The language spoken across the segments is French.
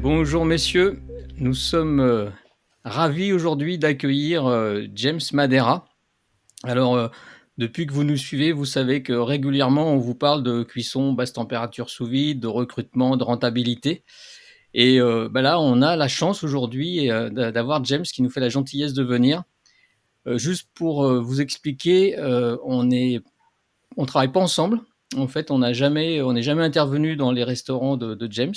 Bonjour messieurs, nous sommes ravis aujourd'hui d'accueillir James Madera. Alors, depuis que vous nous suivez, vous savez que régulièrement on vous parle de cuisson basse température sous vide, de recrutement, de rentabilité. Et là, on a la chance aujourd'hui d'avoir James qui nous fait la gentillesse de venir. Juste pour vous expliquer, on travaille pas ensemble. En fait, on n'est jamais intervenu dans les restaurants de James.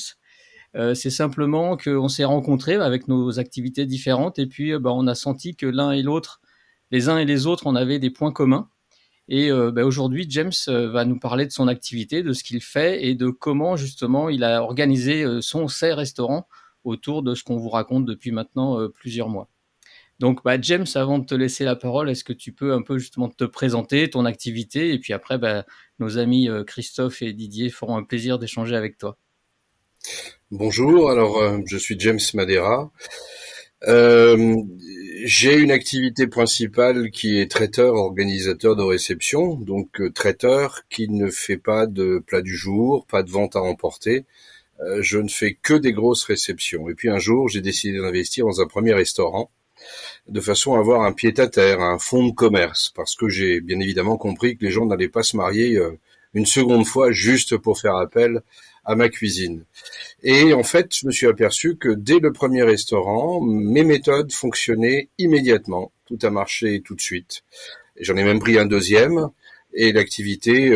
C'est simplement qu'on s'est rencontrés avec nos activités différentes et puis on a senti que les uns et les autres, on avait des points communs. Et aujourd'hui, James va nous parler de son activité, de ce qu'il fait et de comment justement il a organisé ses restaurants autour de ce qu'on vous raconte depuis maintenant plusieurs mois. Donc James, avant de te laisser la parole, est-ce que tu peux un peu justement te présenter, ton activité, et puis après nos amis Christophe et Didier feront un plaisir d'échanger avec toi. Bonjour, je suis James Madera. Euh, j'ai une activité principale qui est traiteur, organisateur de réception, donc traiteur qui ne fait pas de plat du jour, pas de vente à emporter. Je ne fais que des grosses réceptions. Et puis un jour, j'ai décidé d'investir dans un premier restaurant de façon à avoir un pied-à-terre, un fonds de commerce, parce que j'ai bien évidemment compris que les gens n'allaient pas se marier une seconde fois juste pour faire appel à ma cuisine. Et en fait, je me suis aperçu que dès le premier restaurant, mes méthodes fonctionnaient immédiatement. Tout a marché tout de suite. J'en ai même pris un deuxième et l'activité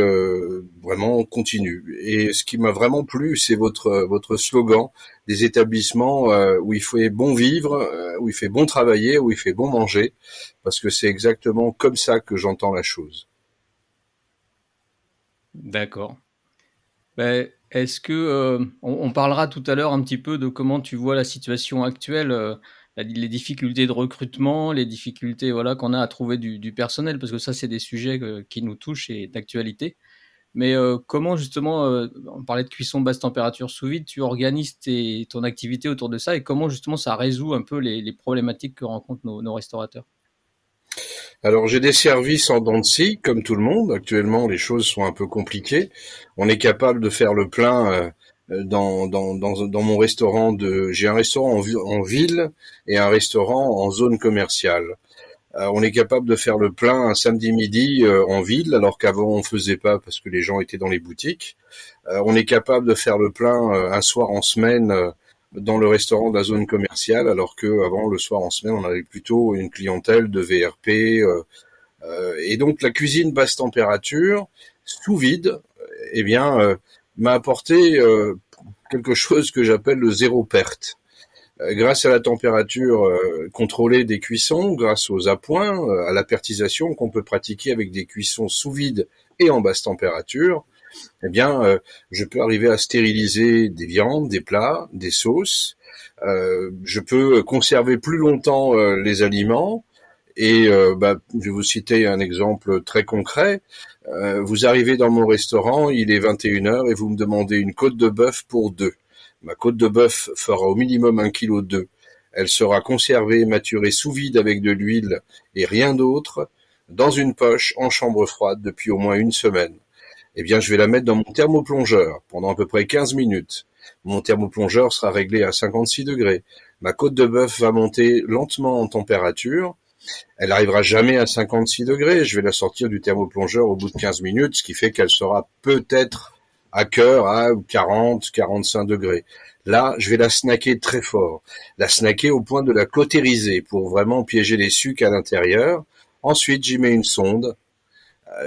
vraiment continue. Et ce qui m'a vraiment plu, c'est votre slogan des établissements où il fait bon vivre, où il fait bon travailler, où il fait bon manger, parce que c'est exactement comme ça que j'entends la chose. D'accord. Est-ce que on parlera tout à l'heure un petit peu de comment tu vois la situation actuelle, les difficultés de recrutement, les difficultés voilà qu'on a à trouver du personnel, parce que ça c'est des sujets qui nous touchent et d'actualité. Mais comment justement, on parlait de cuisson basse température sous vide, tu organises ton activité autour de ça et comment justement ça résout un peu les problématiques que rencontrent nos restaurateurs? Alors j'ai des services en dents de scie, comme tout le monde. Actuellement, les choses sont un peu compliquées. On est capable de faire le plein dans mon restaurant j'ai un restaurant en ville et un restaurant en zone commerciale. On est capable de faire le plein un samedi midi en ville, alors qu'avant on faisait pas parce que les gens étaient dans les boutiques. On est capable de faire le plein un soir en semaine dans le restaurant de la zone commerciale, alors que avant le soir en semaine on avait plutôt une clientèle de VRP. Et donc la cuisine basse température, sous vide, eh bien, m'a apporté quelque chose que j'appelle le zéro perte. Grâce à la température contrôlée des cuissons, grâce aux appoints, à l'apertisation qu'on peut pratiquer avec des cuissons sous vide et en basse température, eh bien, je peux arriver à stériliser des viandes, des plats, des sauces. Je peux conserver plus longtemps les aliments. Et je vais vous citer un exemple très concret. Vous arrivez dans mon restaurant, il est 21 heures et vous me demandez une côte de bœuf pour deux. Ma côte de bœuf fera au minimum 1,2 kg. Elle sera conservée, maturée sous vide avec de l'huile et rien d'autre, dans une poche en chambre froide depuis au moins une semaine. Eh bien, je vais la mettre dans mon thermoplongeur pendant à peu près 15 minutes. Mon thermoplongeur sera réglé à 56 degrés. Ma côte de bœuf va monter lentement en température. Elle n'arrivera jamais à 56 degrés. Je vais la sortir du thermoplongeur au bout de 15 minutes, ce qui fait qu'elle sera peut-être à cœur à 40, 45 degrés. Là, je vais la snacker très fort. La snacker au point de la cautériser pour vraiment piéger les sucs à l'intérieur. Ensuite, j'y mets une sonde.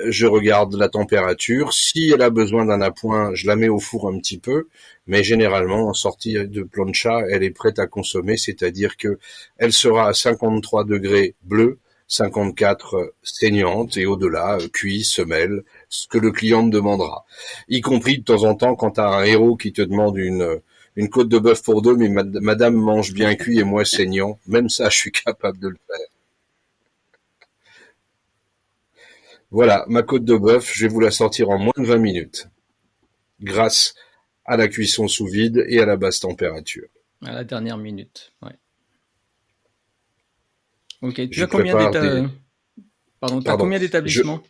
Je regarde la température. Si elle a besoin d'un appoint, je la mets au four un petit peu. Mais généralement, en sortie de plancha, elle est prête à consommer, c'est-à-dire que elle sera à 53 degrés bleu, 54 saignante et au-delà, cuit, semelle, ce que le client me demandera. Y compris de temps en temps quand tu as un héros qui te demande une côte de bœuf pour deux, mais madame mange bien cuit et moi saignant. Même ça, je suis capable de le faire. Voilà, ma côte de bœuf, je vais vous la sortir en moins de 20 minutes, grâce à la cuisson sous vide et à la basse température. À la dernière minute, ouais. Ok, tu Je as combien prépare des... Pardon, t'as Pardon. combien d'établissements?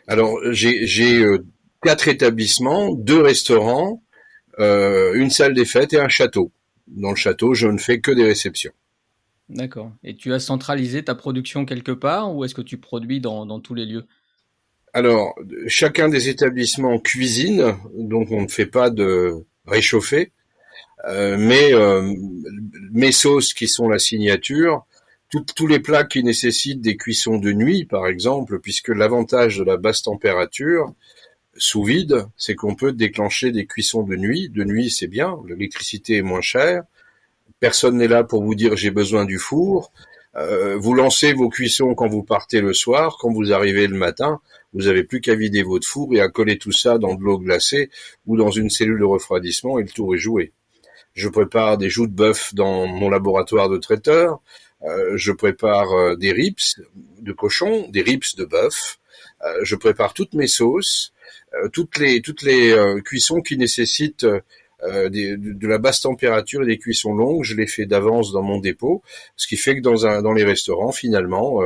Alors, j'ai 4 établissements, 2 restaurants, une salle des fêtes et un château. dans le château, je ne fais que des réceptions. D'accord, et tu as centralisé ta production quelque part ou est-ce que tu produis dans tous les lieux? Alors, chacun des établissements cuisine, donc on ne fait pas de réchauffer, mais mes sauces qui sont la signature, tous les plats qui nécessitent des cuissons de nuit, par exemple, puisque l'avantage de la basse température, sous vide, c'est qu'on peut déclencher des cuissons de nuit. De nuit, c'est bien, l'électricité est moins chère. Personne n'est là pour vous dire j'ai besoin du four. Vous lancez vos cuissons quand vous partez le soir. Quand vous arrivez le matin, vous n'avez plus qu'à vider votre four et à coller tout ça dans de l'eau glacée ou dans une cellule de refroidissement et le tour est joué. Je prépare des joues de bœuf dans mon laboratoire de traiteur. Je prépare des rips de cochon, des rips de bœuf. Je prépare toutes mes sauces, toutes les cuissons qui nécessitent de la basse température et des cuissons longues, je les fais d'avance dans mon dépôt, ce qui fait que dans les restaurants, finalement,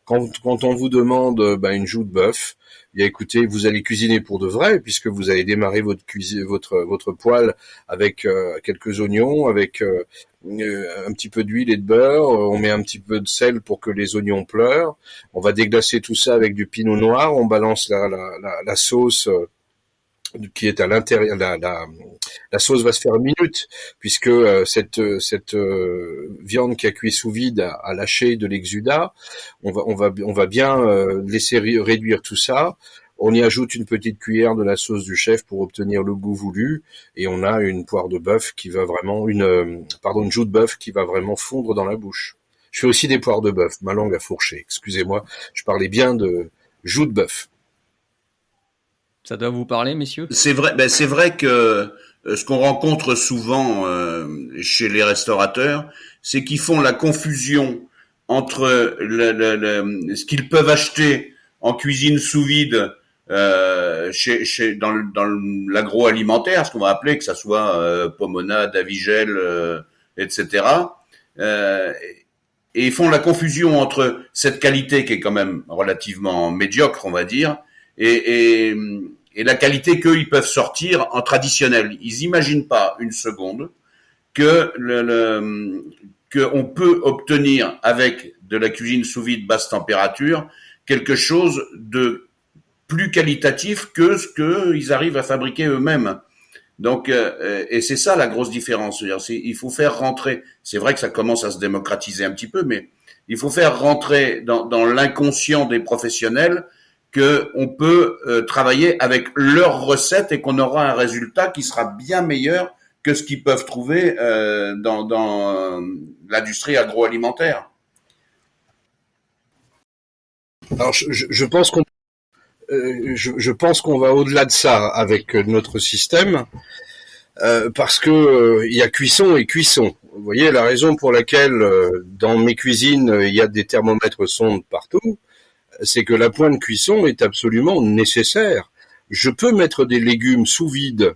quand on vous demande une joue de bœuf, bien écoutez, vous allez cuisiner pour de vrai, puisque vous allez démarrer votre poêle avec quelques oignons, avec un petit peu d'huile et de beurre, on met un petit peu de sel pour que les oignons pleurent, on va déglacer tout ça avec du pinot noir, on balance la sauce qui est à l'intérieur. La sauce va se faire minute puisque cette viande qui a cuit sous vide a lâché de l'exudat. On va bien laisser réduire tout ça. On y ajoute une petite cuillère de la sauce du chef pour obtenir le goût voulu et on a une poire de bœuf qui va vraiment une joue de bœuf qui va vraiment fondre dans la bouche. Je fais aussi des poires de bœuf. Ma langue a fourché. Excusez-moi. Je parlais bien de joue de bœuf. Ça doit vous parler, messieurs? C'est vrai que ce qu'on rencontre souvent chez les restaurateurs, c'est qu'ils font la confusion entre ce qu'ils peuvent acheter en cuisine sous vide dans l'agroalimentaire, ce qu'on va appeler, que ça soit Pomona, Davigel, etc. Et ils font la confusion entre cette qualité qui est quand même relativement médiocre, on va dire, et la qualité qu'ils peuvent sortir en traditionnel. Ils imaginent pas une seconde que qu'on peut obtenir avec de la cuisine sous vide basse température quelque chose de plus qualitatif que ce qu'ils arrivent à fabriquer eux-mêmes. Donc, et c'est ça la grosse différence. Il faut faire rentrer. C'est vrai que ça commence à se démocratiser un petit peu, mais il faut faire rentrer dans l'inconscient des professionnels que on peut travailler avec leurs recettes et qu'on aura un résultat qui sera bien meilleur que ce qu'ils peuvent trouver dans l'industrie agroalimentaire. Alors, je pense qu'on va au-delà de ça avec notre système parce que il y a cuisson et cuisson. Vous voyez la raison pour laquelle dans mes cuisines il y a des thermomètres sondes partout, c'est que la pointe de cuisson est absolument nécessaire. Je peux mettre des légumes sous vide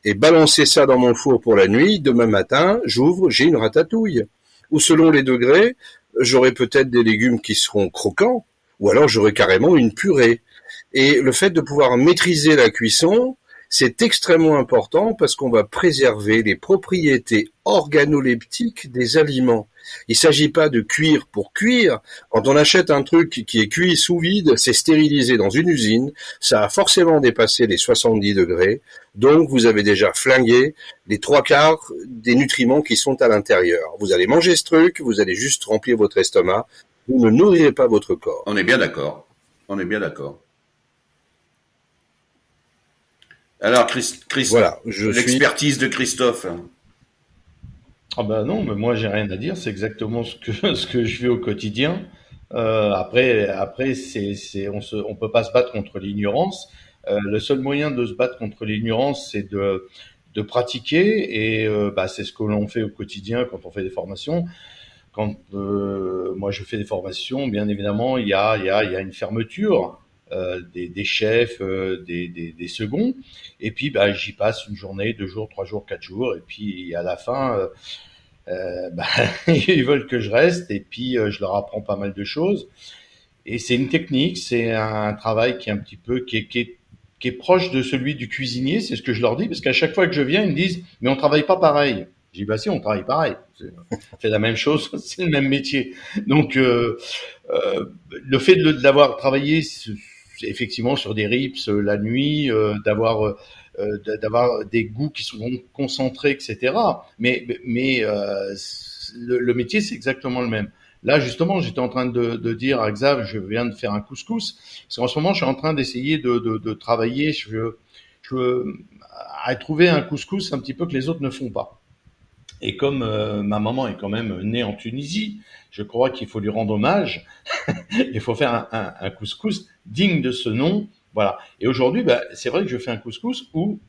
et balancer ça dans mon four pour la nuit. Demain matin, j'ouvre, j'ai une ratatouille. Ou selon les degrés, j'aurai peut-être des légumes qui seront croquants, ou alors j'aurai carrément une purée. Et le fait de pouvoir maîtriser la cuisson, c'est extrêmement important parce qu'on va préserver les propriétés organoleptiques des aliments. Il ne s'agit pas de cuire pour cuire. Quand on achète un truc qui est cuit sous vide, c'est stérilisé dans une usine, ça a forcément dépassé les 70 degrés, donc vous avez déjà flingué les 3/4 des nutriments qui sont à l'intérieur. Vous allez manger ce truc, vous allez juste remplir votre estomac, vous ne nourrirez pas votre corps. On est bien d'accord. On est bien d'accord. Alors, Voilà, l'expertise de Christophe. Ah ben non, mais moi j'ai rien à dire, c'est exactement ce que je fais au quotidien. Après on peut pas se battre contre l'ignorance. Le seul moyen de se battre contre l'ignorance, c'est de pratiquer et c'est ce que l'on fait au quotidien quand on fait des formations. Quand moi je fais des formations, bien évidemment, il y a une fermeture des chefs, des seconds, et puis j'y passe une journée, 2 jours, 3 jours, 4 jours, et puis à la fin, ils veulent que je reste, et puis je leur apprends pas mal de choses. Et c'est une technique, c'est un travail qui est un petit peu qui est proche de celui du cuisinier, c'est ce que je leur dis, parce qu'à chaque fois que je viens, ils me disent mais on travaille pas pareil. J'ai dit, bah si, on travaille pareil. On fait la même chose, c'est le même métier. Donc, le fait d'avoir travaillé effectivement sur des rips la nuit, d'avoir des goûts qui sont concentrés, etc. Mais le métier, c'est exactement le même. Là, justement, j'étais en train de dire à Xav, je viens de faire un couscous, parce qu'en ce moment, je suis en train d'essayer de travailler, je veux à trouver un couscous un petit peu que les autres ne font pas. Et comme ma maman est quand même née en Tunisie, je crois qu'il faut lui rendre hommage. Il faut faire un couscous digne de ce nom. Voilà. Et aujourd'hui, bah, c'est vrai que je fais un couscous où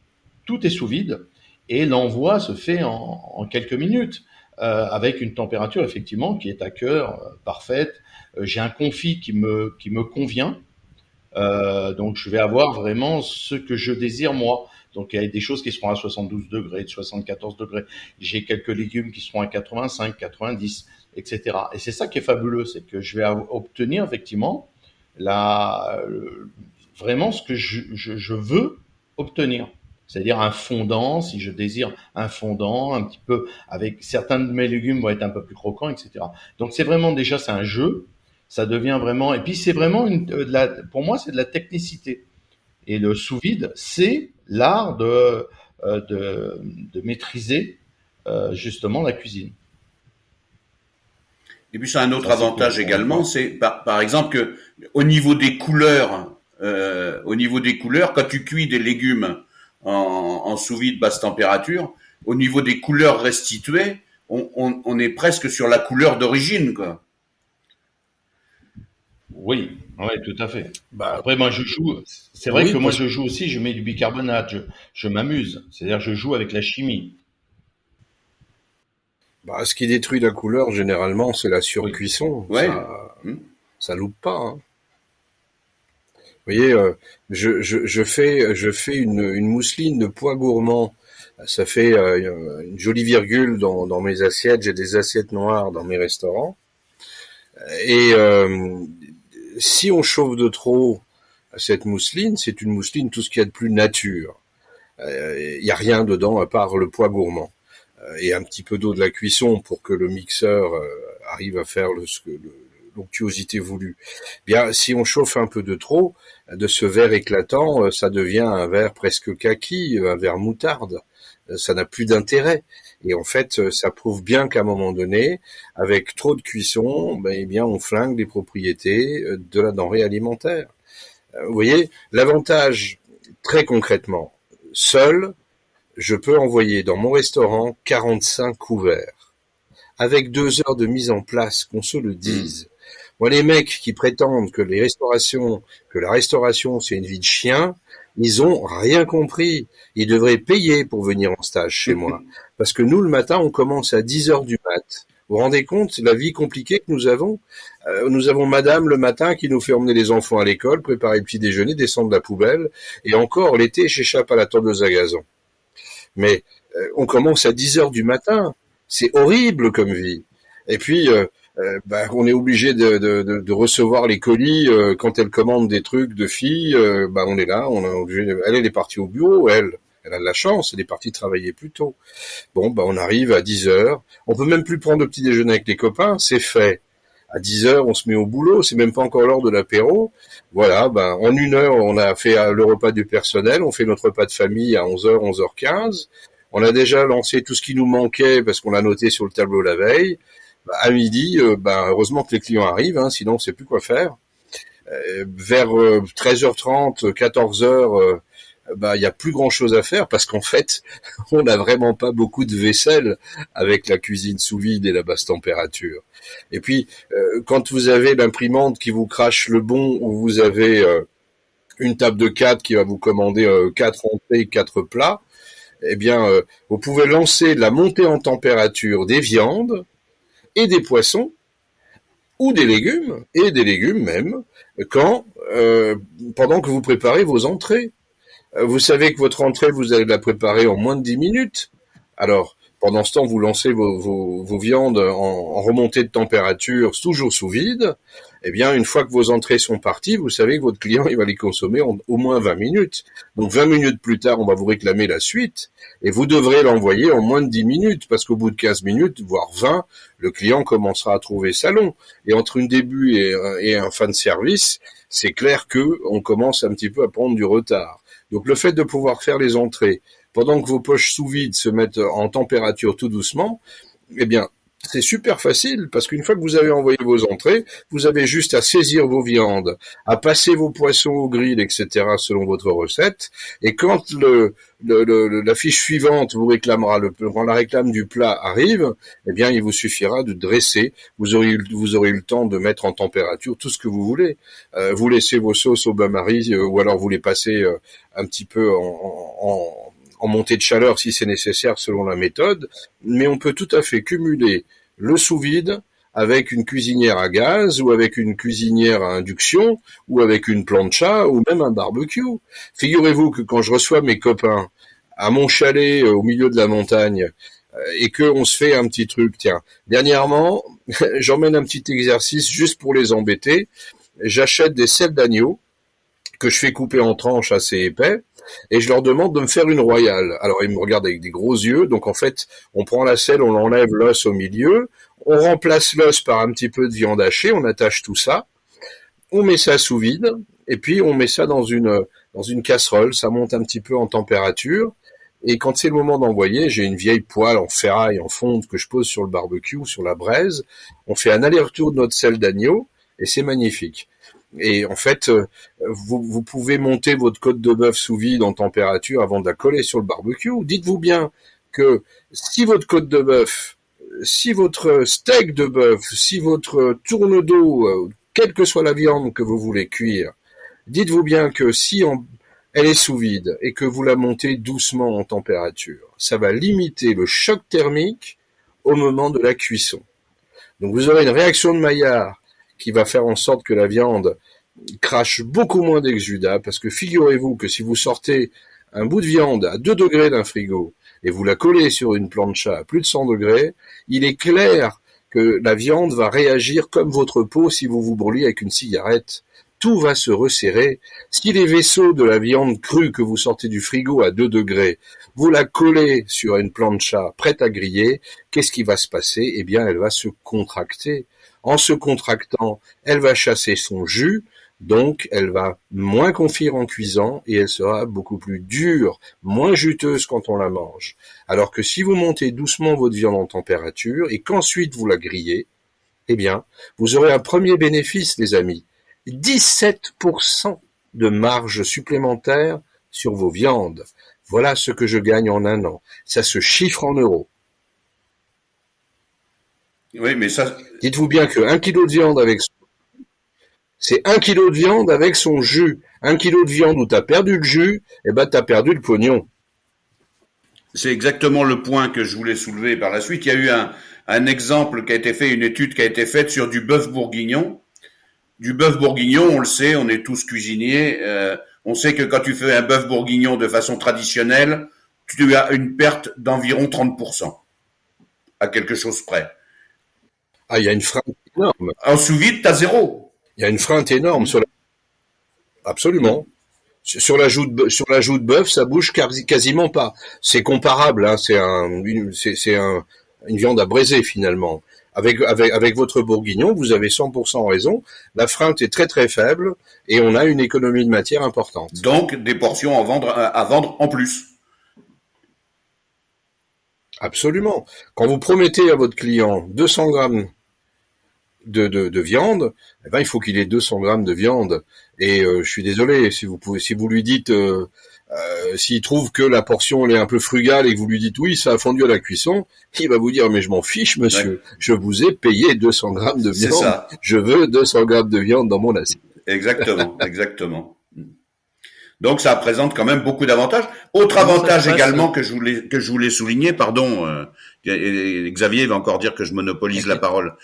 tout est sous vide et l'envoi se fait en quelques minutes avec une température effectivement qui est à cœur, parfaite. J'ai un confit qui me convient. Donc je vais avoir vraiment ce que je désire moi. Donc il y a des choses qui seront à 72 degrés, 74 degrés. J'ai quelques légumes qui seront à 85, 90, etc. Et c'est ça qui est fabuleux, c'est que je vais obtenir effectivement vraiment ce que je veux obtenir. C'est-à-dire un fondant, si je désire un fondant, un petit peu, avec certains de mes légumes vont être un peu plus croquants, etc. Donc c'est vraiment déjà, c'est un jeu, ça devient vraiment, et puis c'est vraiment pour moi c'est de la technicité. Et le sous-vide, c'est l'art de maîtriser justement la cuisine. Et puis, ça a un autre Ça, c'est avantage pour également, moi. c'est par exemple que au niveau des couleurs, quand tu cuis des légumes en sous-vide basse température, au niveau des couleurs restituées, on est presque sur la couleur d'origine, quoi. Oui, ouais, tout à fait. Bah Après, moi, je joue. C'est vrai oui, que moi, parce je joue aussi. Je mets du bicarbonate. Je m'amuse. C'est-à-dire, je joue avec la chimie. bah, ce qui détruit la couleur généralement, c'est la Oui. surcuisson. Ouais. Hmm. Ça loupe pas, hein. Vous voyez, je fais une mousseline de pois gourmand. Ça fait une jolie virgule dans mes assiettes. J'ai des assiettes noires dans mes restaurants. Et si on chauffe de trop cette mousseline, c'est une mousseline tout ce qu'il y a de plus nature. Il y a rien dedans à part le pois gourmand et un petit peu d'eau de la cuisson pour que le mixeur arrive à faire l'onctuosité voulue. Bien, si on chauffe un peu de trop, de ce vert éclatant, ça devient un vert presque kaki, un vert moutarde. Ça n'a plus d'intérêt. Et en fait, ça prouve bien qu'à un moment donné, avec trop de cuisson, ben, eh bien, on flingue les propriétés de la denrée alimentaire. Vous voyez, l'avantage, très concrètement, seul, je peux envoyer dans mon restaurant 45 couverts. Avec 2 heures de mise en place, qu'on se le dise. Moi, les mecs qui prétendent que la restauration, c'est une vie de chien, ils ont rien compris. Ils devraient payer pour venir en stage chez moi. Parce que nous, le matin, on commence à 10 heures du mat. Vous vous rendez compte, la vie compliquée que nous avons? Nous avons madame le matin qui nous fait emmener les enfants à l'école, préparer le petit déjeuner, descendre la poubelle. Et encore, l'été, j'échappe à la tondeuse à gazon. Mais on commence à 10 heures du matin. C'est horrible comme vie. Et puis, on est obligé de recevoir les colis quand elle commande des trucs de filles. On est là, elle est partie au bureau, elle a de la chance, elle est partie travailler plus tôt. Bon, on arrive à 10 heures. On peut même plus prendre le petit déjeuner avec les copains, c'est fait. À 10 heures, on se met au boulot, c'est même pas encore l'heure de l'apéro. Voilà, en 1 heure, on a fait le repas du personnel, on fait notre repas de famille à 11 heures, 11h15. On a déjà lancé tout ce qui nous manquait parce qu'on l'a noté sur le tableau la veille. À midi, heureusement que les clients arrivent, hein, sinon on sait plus quoi faire. Vers 13h30, 14h, il y a plus grand chose à faire parce qu'en fait, on n'a vraiment pas beaucoup de vaisselle avec la cuisine sous vide et la basse température. Et puis, quand vous avez l'imprimante qui vous crache le bon, ou vous avez une table de 4 qui va vous commander 4 entrées, 4 plats, eh bien, vous pouvez lancer la montée en température des viandes et des poissons, ou des légumes même, pendant que vous préparez vos entrées. Vous savez que votre entrée, vous allez la préparer en moins de 10 minutes. Alors, Pendant ce temps, vous lancez vos viandes en remontée de température, toujours sous vide. Eh bien, une fois que vos entrées sont parties, vous savez que votre client, il va les consommer en au moins 20 minutes. Donc 20 minutes plus tard, on va vous réclamer la suite et vous devrez l'envoyer en moins de 10 minutes parce qu'au bout de 15 minutes, voire 20, le client commencera à trouver ça long. Et entre un début et un fin de service, c'est clair que on commence un petit peu à prendre du retard. Donc le fait de pouvoir faire les entrées pendant que vos poches sous vide se mettent en température tout doucement, eh bien, c'est super facile parce qu'une fois que vous avez envoyé vos entrées, vous avez juste à saisir vos viandes, à passer vos poissons au grill, etc. selon votre recette. Et quand la fiche suivante vous réclamera quand la réclame du plat arrive, eh bien, il vous suffira de dresser. Vous aurez eu le temps de mettre en température tout ce que vous voulez. Vous laissez vos sauces au bain-marie ou alors vous les passez un petit peu en montée de chaleur si c'est nécessaire selon la méthode, mais on peut tout à fait cumuler le sous-vide avec une cuisinière à gaz ou avec une cuisinière à induction ou avec une plancha ou même un barbecue. Figurez-vous que quand je reçois mes copains à mon chalet au milieu de la montagne et que on se fait un petit truc, tiens, dernièrement, j'emmène un petit exercice juste pour les embêter, j'achète des selles d'agneau que je fais couper en tranches assez épais, et je leur demande de me faire une royale. Alors ils me regardent avec des gros yeux, donc en fait, on prend la selle, on enlève l'os au milieu, on remplace l'os par un petit peu de viande hachée, on attache tout ça, on met ça sous vide, et puis on met ça dans une casserole, ça monte un petit peu en température, et quand c'est le moment d'envoyer, j'ai une vieille poêle en ferraille, en fonte que je pose sur le barbecue, sur la braise, on fait un aller-retour de notre selle d'agneau, et c'est magnifique. Et en fait, vous pouvez monter votre côte de bœuf sous vide en température avant de la coller sur le barbecue. Dites-vous bien que si votre côte de bœuf, si votre steak de bœuf, si votre tourne d'eau, quelle que soit la viande que vous voulez cuire, dites-vous bien que si elle est sous vide et que vous la montez doucement en température, ça va limiter le choc thermique au moment de la cuisson. Donc vous aurez une réaction de Maillard qui va faire en sorte que la viande crache beaucoup moins d'exudat, parce que figurez-vous que si vous sortez un bout de viande à 2 degrés d'un frigo et vous la collez sur une plancha à plus de 100 degrés, il est clair que la viande va réagir comme votre peau si vous vous brûlez avec une cigarette. Tout va se resserrer. Si les vaisseaux de la viande crue que vous sortez du frigo à 2 degrés, vous la collez sur une plancha prête à griller, qu'est-ce qui va se passer? Eh bien, elle va se contracter. En se contractant, elle va chasser son jus, donc elle va moins confire en cuisant et elle sera beaucoup plus dure, moins juteuse quand on la mange. Alors que si vous montez doucement votre viande en température et qu'ensuite vous la grillez, eh bien, vous aurez un premier bénéfice, les amis. 17% de marge supplémentaire sur vos viandes. Voilà ce que je gagne en un an. Ça se chiffre en euros. Oui, mais ça, Dites-vous bien que 1 kilo de viande c'est 1 kilo de viande avec son jus. 1 kilo de viande où t'as perdu le jus, eh ben t'as perdu le pognon. c'est exactement le point que je voulais soulever par la suite. Il y a eu un exemple qui a été fait, une étude qui a été faite sur du bœuf bourguignon. Du bœuf bourguignon, on le sait, on est tous cuisiniers. On sait que quand tu fais un bœuf bourguignon de façon traditionnelle, tu as une perte d'environ 30%, à quelque chose près. Ah, il y a une freinte énorme. En sous-vide, t'as zéro. Il y a une freinte énorme sur absolument. Sur la joue de bœuf, ça bouge quasiment pas. C'est comparable, hein, une viande à braiser finalement. Avec votre bourguignon, vous avez 100% raison. La freinte est très très faible et on a une économie de matière importante. Donc, des portions à vendre en plus. Absolument. Quand vous promettez à votre client 200 grammes de viande, eh ben, il faut qu'il ait 200 grammes de viande. Et je suis désolé, si vous lui dites, s'il trouve que la portion elle est un peu frugale et que vous lui dites oui, ça a fondu à la cuisson, il va vous dire mais je m'en fiche, monsieur. Ouais. Je vous ai payé 200 grammes de viande. C'est ça. Je veux 200 grammes de viande dans mon assiette. Exactement, exactement. Donc ça présente quand même beaucoup d'avantages. Autre avantage également que je voulais souligner, pardon, Xavier va encore dire que je monopolise la parole.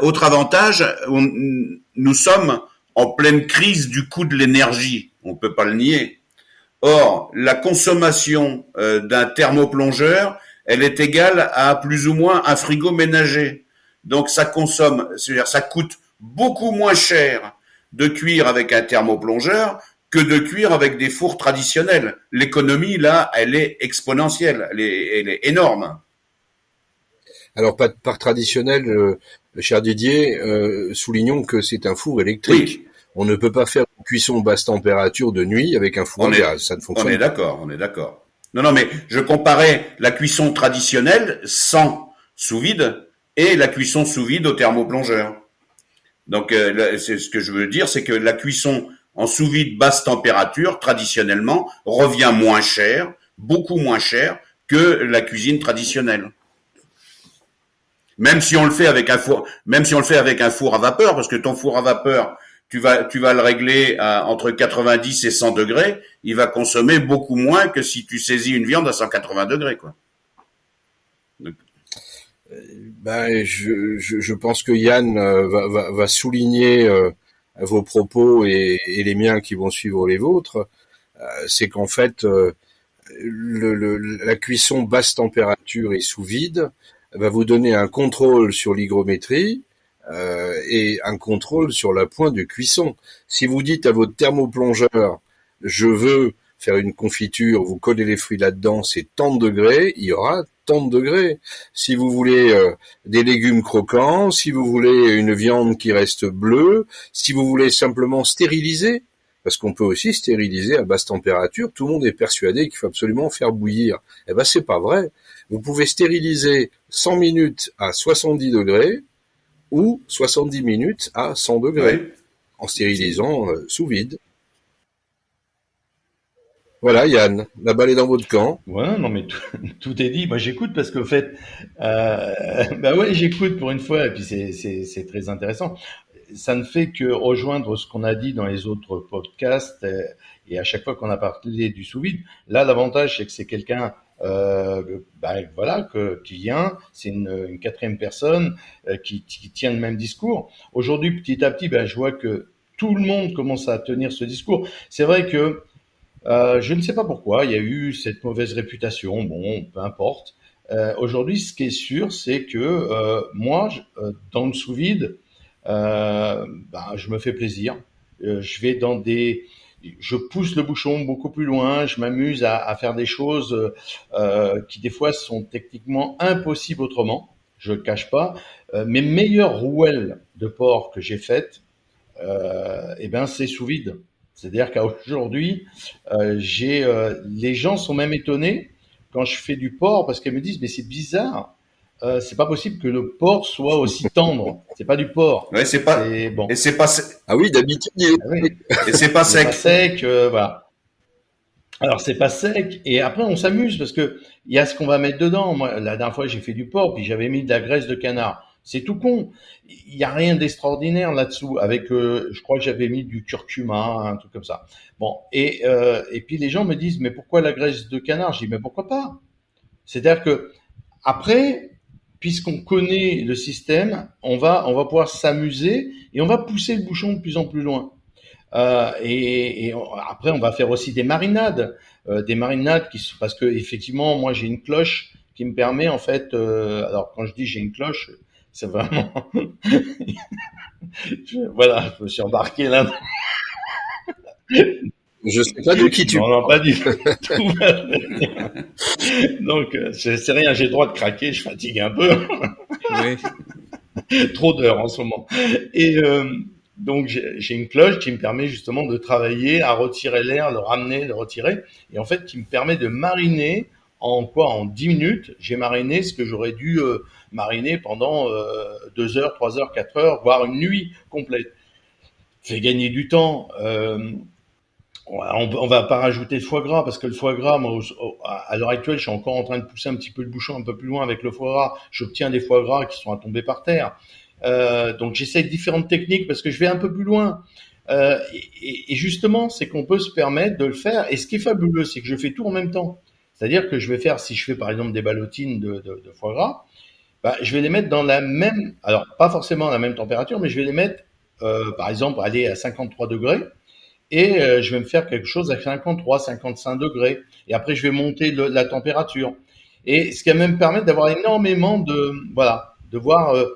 Autre avantage, nous sommes en pleine crise du coût de l'énergie, on peut pas le nier. Or, la consommation d'un thermoplongeur, elle est égale à plus ou moins un frigo ménager. Donc ça consomme, c'est-à-dire ça coûte beaucoup moins cher de cuire avec un thermoplongeur que de cuire avec des fours traditionnels. L'économie, là, elle est exponentielle, elle est énorme. Alors, par traditionnel, cher Didier, soulignons que c'est un four électrique. Oui, On ne peut pas faire une cuisson basse température de nuit avec un four à gaz. Ça ne on fonctionne est pas. d'accord, on est d'accord. Non, non, mais je comparais la cuisson traditionnelle sans sous vide et la cuisson sous vide au thermoplongeur. Donc, c'est ce que je veux dire, c'est que la cuisson en sous-vide basse température, traditionnellement, revient moins cher, beaucoup moins cher que la cuisine traditionnelle. Même si on le fait avec un four, même si on le fait avec un four à vapeur, parce que ton four à vapeur, tu vas le régler à entre 90 et 100 degrés, il va consommer beaucoup moins que si tu saisis une viande à 180 degrés, quoi. Donc, Ben, je pense que Yann va souligner vos propos et les miens qui vont suivre les vôtres. C'est qu'en fait, la cuisson basse température et sous vide va vous donner un contrôle sur l'hygrométrie et un contrôle sur la pointe de cuisson. Si vous dites à votre thermoplongeur, je veux faire une confiture, vous collez les fruits là-dedans, c'est tant de degrés, il y aura tant de degrés. Si vous voulez des légumes croquants, si vous voulez une viande qui reste bleue, si vous voulez simplement stériliser, parce qu'on peut aussi stériliser à basse température, tout le monde est persuadé qu'il faut absolument faire bouillir. Eh ben, c'est pas vrai. Vous pouvez stériliser 100 minutes à 70 degrés ou 70 minutes à 100 degrés ouais. en stérilisant sous vide. Voilà, Yann, la balle est dans votre camp. Ouais, non, mais tout est dit. Moi, j'écoute parce qu'au fait, bah ouais, j'écoute pour une fois, et puis c'est très intéressant. Ça ne fait que rejoindre ce qu'on a dit dans les autres podcasts, et à chaque fois qu'on a parlé du sous-vide. Là, l'avantage, c'est que c'est quelqu'un, bah, voilà, qui vient, c'est une quatrième personne qui tient le même discours. Aujourd'hui, petit à petit, ben, je vois que tout le monde commence à tenir ce discours. C'est vrai que je ne sais pas pourquoi, il y a eu cette mauvaise réputation, bon, peu importe. Aujourd'hui, ce qui est sûr, c'est que moi, dans le sous-vide, ben, je me fais plaisir. Je vais dans des, je pousse le bouchon beaucoup plus loin. Je m'amuse à faire des choses qui des fois sont techniquement impossibles autrement. Je le cache pas. Mes meilleures rouelles de porc que j'ai faites, eh ben, c'est sous vide. C'est-à-dire qu'aujourd'hui, les gens sont même étonnés quand je fais du porc parce qu'ils me disent mais c'est bizarre, c'est pas possible que le porc soit aussi tendre. C'est pas du porc. Ouais, c'est pas, C'est bon. et c'est pas, Ah oui, d'habitude, Ah oui. et c'est pas C'est pas sec. sec, voilà. Alors c'est pas sec et après on s'amuse parce que il y a ce qu'on va mettre dedans. Moi la dernière fois j'ai fait du porc puis j'avais mis de la graisse de canard. C'est tout con. Il y a rien d'extraordinaire là-dessous. Avec je crois que j'avais mis du curcuma, un truc comme ça. Bon et puis les gens me disent mais pourquoi la graisse de canard? Je dis mais pourquoi pas? C'est-à-dire que après puisqu'on connaît le système, on va pouvoir s'amuser et on va pousser le bouchon de plus en plus loin. Après, on va faire aussi des marinades parce que effectivement, moi j'ai une cloche qui me permet en fait. Alors quand je dis j'ai une cloche, c'est vraiment, voilà, je me suis embarqué là. je sais pas de qui tu Non, non, pas du tout. Tout va bien. Donc c'est rien, j'ai le droit de craquer, je fatigue un peu. Oui. Trop d'heures en ce moment. Et donc j'ai une cloche qui me permet justement de travailler, à retirer l'air, le ramener, le retirer, et en fait qui me permet de mariner en 10 minutes. J'ai mariné ce que j'aurais dû mariner pendant 2 heures, 3 heures, 4 heures, voire une nuit complète. Fait gagner du temps. On va pas rajouter de foie gras parce que le foie gras, moi, à l'heure actuelle, je suis encore en train de pousser un petit peu le bouchon un peu plus loin avec le foie gras. J'obtiens des foie gras qui sont à tomber par terre. Donc j'essaie différentes techniques parce que je vais un peu plus loin. Et justement, c'est qu'on peut se permettre de le faire. Et ce qui est fabuleux, c'est que je fais tout en même temps. C'est-à-dire que je vais faire, si je fais par exemple des ballotines de foie gras, bah, je vais les mettre dans la même, alors pas forcément à la même température, mais je vais les mettre, par exemple, aller à 53 degrés. Et je vais me faire quelque chose à 53, 55 degrés. Et après, je vais monter la température. Et ce qui va même permettre d'avoir énormément de voir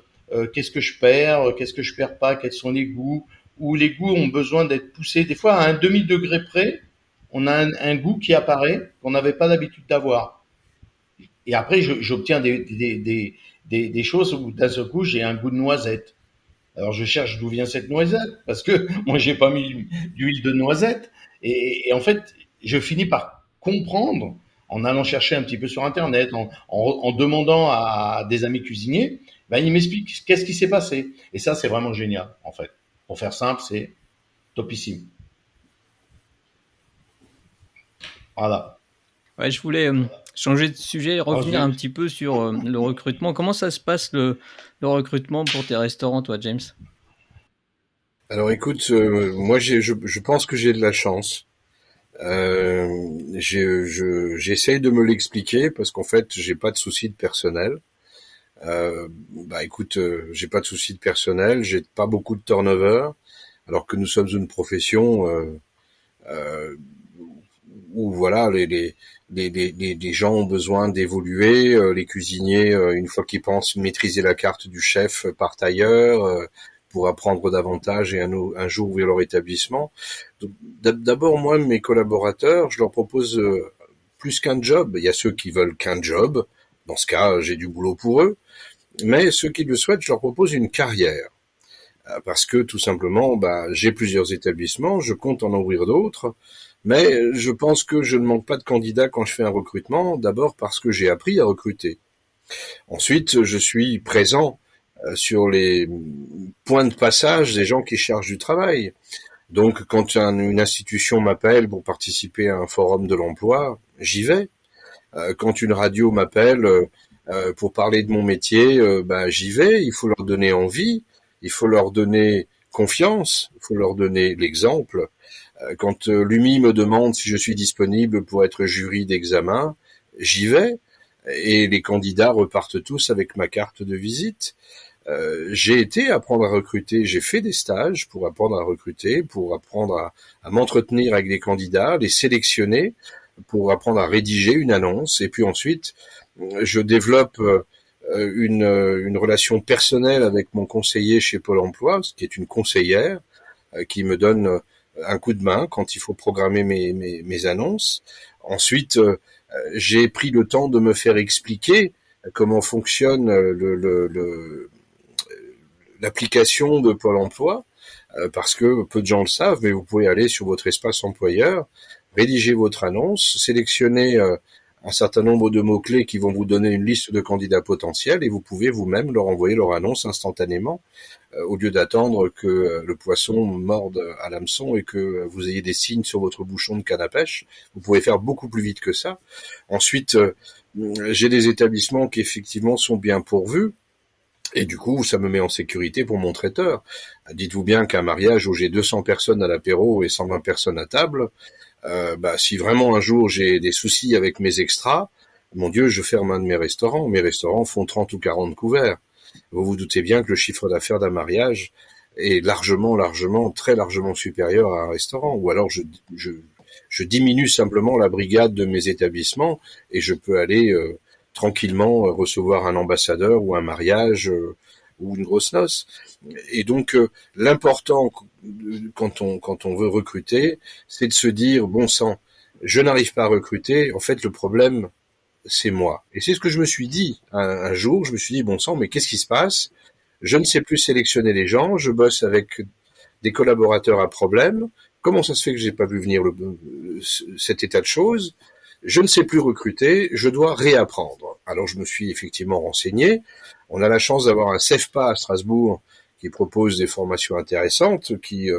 qu'est-ce que je perds, qu'est-ce que je perds pas, quels sont les goûts, où les goûts ont besoin d'être poussés. Des fois, à un demi-degré près, on a un goût qui apparaît qu'on n'avait pas l'habitude d'avoir. Et après, j'obtiens des choses où d'un seul coup, j'ai un goût de noisette. Alors, je cherche d'où vient cette noisette, parce que moi, j'ai pas mis d'huile de noisette. Et en fait, je finis par comprendre en allant chercher un petit peu sur Internet, en demandant à des amis cuisiniers, ben, ils m'expliquent qu'est-ce qui s'est passé. Et ça, c'est vraiment génial, en fait. Pour faire simple, c'est topissime. Voilà. Ouais, je voulais changer de sujet et revenir un petit peu sur le recrutement. Comment ça se passe le recrutement pour tes restaurants, toi, James? Alors écoute, moi je pense que j'ai de la chance. J'essaye de me l'expliquer parce qu'en fait j'ai pas de souci de personnel. Bah écoute, j'ai pas de souci de personnel, j'ai pas beaucoup de turnover, alors que nous sommes une profession euh, où voilà les gens ont besoin d'évoluer. Les cuisiniers, une fois qu'ils pensent maîtriser la carte du chef, partent ailleurs pour apprendre davantage et un jour ouvrir leur établissement. Donc, d'abord, moi, mes collaborateurs, je leur propose plus qu'un job. Il y a ceux qui veulent qu'un job. Dans ce cas, j'ai du boulot pour eux. Mais ceux qui le souhaitent, je leur propose une carrière. Parce que tout simplement, bah, j'ai plusieurs établissements, je compte en ouvrir d'autres, mais je pense que je ne manque pas de candidats quand je fais un recrutement, d'abord parce que j'ai appris à recruter. Ensuite, je suis présent sur les points de passage des gens qui cherchent du travail. Donc, quand une institution m'appelle pour participer à un forum de l'emploi, j'y vais. Quand une radio m'appelle pour parler de mon métier, bah, j'y vais. Il faut leur donner envie, il faut leur donner confiance, il faut leur donner l'exemple. Quand l'UMI me demande si je suis disponible pour être jury d'examen, j'y vais. Et les candidats repartent tous avec ma carte de visite. J'ai été apprendre à recruter, j'ai fait des stages pour apprendre à recruter, pour apprendre à m'entretenir avec les candidats, les sélectionner, pour apprendre à rédiger une annonce. Et puis ensuite, je développe une relation personnelle avec mon conseiller chez Pôle emploi, qui est une conseillère, qui me donne un coup de main quand il faut programmer mes annonces. Ensuite, j'ai pris le temps de me faire expliquer comment fonctionne l'application de Pôle emploi, parce que peu de gens le savent, mais vous pouvez aller sur votre espace employeur, rédiger votre annonce, sélectionner un certain nombre de mots-clés qui vont vous donner une liste de candidats potentiels et vous pouvez vous-même leur envoyer leur annonce instantanément au lieu d'attendre que le poisson morde à l'hameçon et que vous ayez des signes sur votre bouchon de canne à pêche. Vous pouvez faire beaucoup plus vite que ça. Ensuite, j'ai des établissements qui effectivement sont bien pourvus. Et du coup, ça me met en sécurité pour mon traiteur. Dites-vous bien qu'un mariage où j'ai 200 personnes à l'apéro et 120 personnes à table, bah, si vraiment un jour j'ai des soucis avec mes extras, mon Dieu, je ferme un de mes restaurants. Mes restaurants font 30 ou 40 couverts. Vous vous doutez bien que le chiffre d'affaires d'un mariage est très largement supérieur à un restaurant. Ou alors je diminue simplement la brigade de mes établissements et je peux aller tranquillement recevoir un ambassadeur ou un mariage ou une grosse noce. Et donc l'important quand on veut recruter, c'est de se dire bon sang, je n'arrive pas à recruter. En fait, le problème c'est moi. Et c'est ce que je me suis dit un jour. Je me suis dit bon sang, mais qu'est-ce qui se passe? Je ne sais plus sélectionner les gens. Je bosse avec des collaborateurs à problème. Comment ça se fait que j'ai pas vu venir cet état de choses? Je ne sais plus recruter, je dois réapprendre. Alors je me suis effectivement renseigné. On a la chance d'avoir un CEFPA à Strasbourg qui propose des formations intéressantes, qui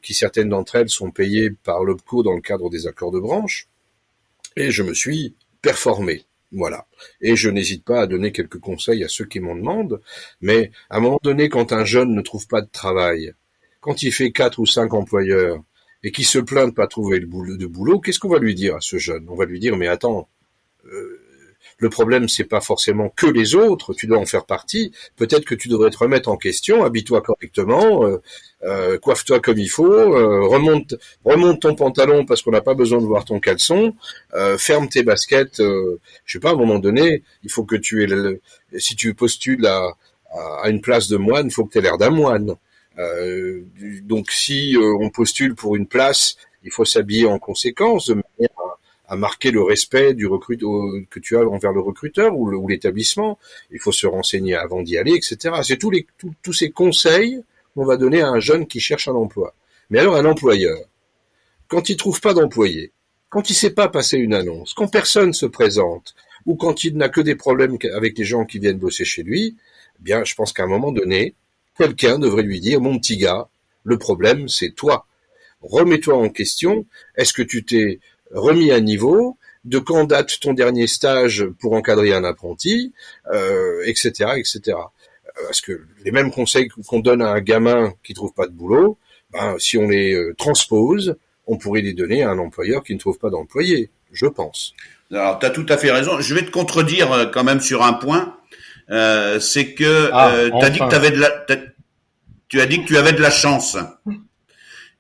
certaines d'entre elles sont payées par l'OPCO dans le cadre des accords de branche. Et je me suis performé. Voilà. Et je n'hésite pas à donner quelques conseils à ceux qui m'en demandent. Mais à un moment donné, quand un jeune ne trouve pas de travail, quand il fait 4 ou 5 employeurs, et qui se plaint de pas trouver de boulot, qu'est-ce qu'on va lui dire à ce jeune? On va lui dire, mais attends, le problème, c'est pas forcément que les autres, tu dois en faire partie. Peut-être que tu devrais te remettre en question, habille-toi correctement, coiffe-toi comme il faut, remonte ton pantalon parce qu'on n'a pas besoin de voir ton caleçon, ferme tes baskets. Je sais pas, à un moment donné, il faut que tu aies, si tu postules à une place de moine, il faut que tu aies l'air d'un moine. Donc si on postule pour une place, il faut s'habiller en conséquence, de manière à marquer le respect que tu as envers le recruteur ou l'établissement. Il faut se renseigner avant d'y aller, etc. C'est tous ces conseils qu'on va donner à un jeune qui cherche un emploi. Mais alors un employeur, quand il trouve pas d'employé, quand il sait pas passer une annonce, quand personne se présente, ou quand il n'a que des problèmes avec les gens qui viennent bosser chez lui, eh bien, je pense qu'à un moment donné, quelqu'un devrait lui dire, mon petit gars, le problème, c'est toi. Remets-toi en question. Est-ce que tu t'es remis à niveau? De quand date ton dernier stage pour encadrer un apprenti, etc., etc. Parce que les mêmes conseils qu'on donne à un gamin qui trouve pas de boulot, ben, si on les transpose, on pourrait les donner à un employeur qui ne trouve pas d'employé, je pense. Alors, tu as tout à fait raison. Je vais te contredire quand même sur un point. C'est que t'as dit que tu as dit que tu avais de la chance.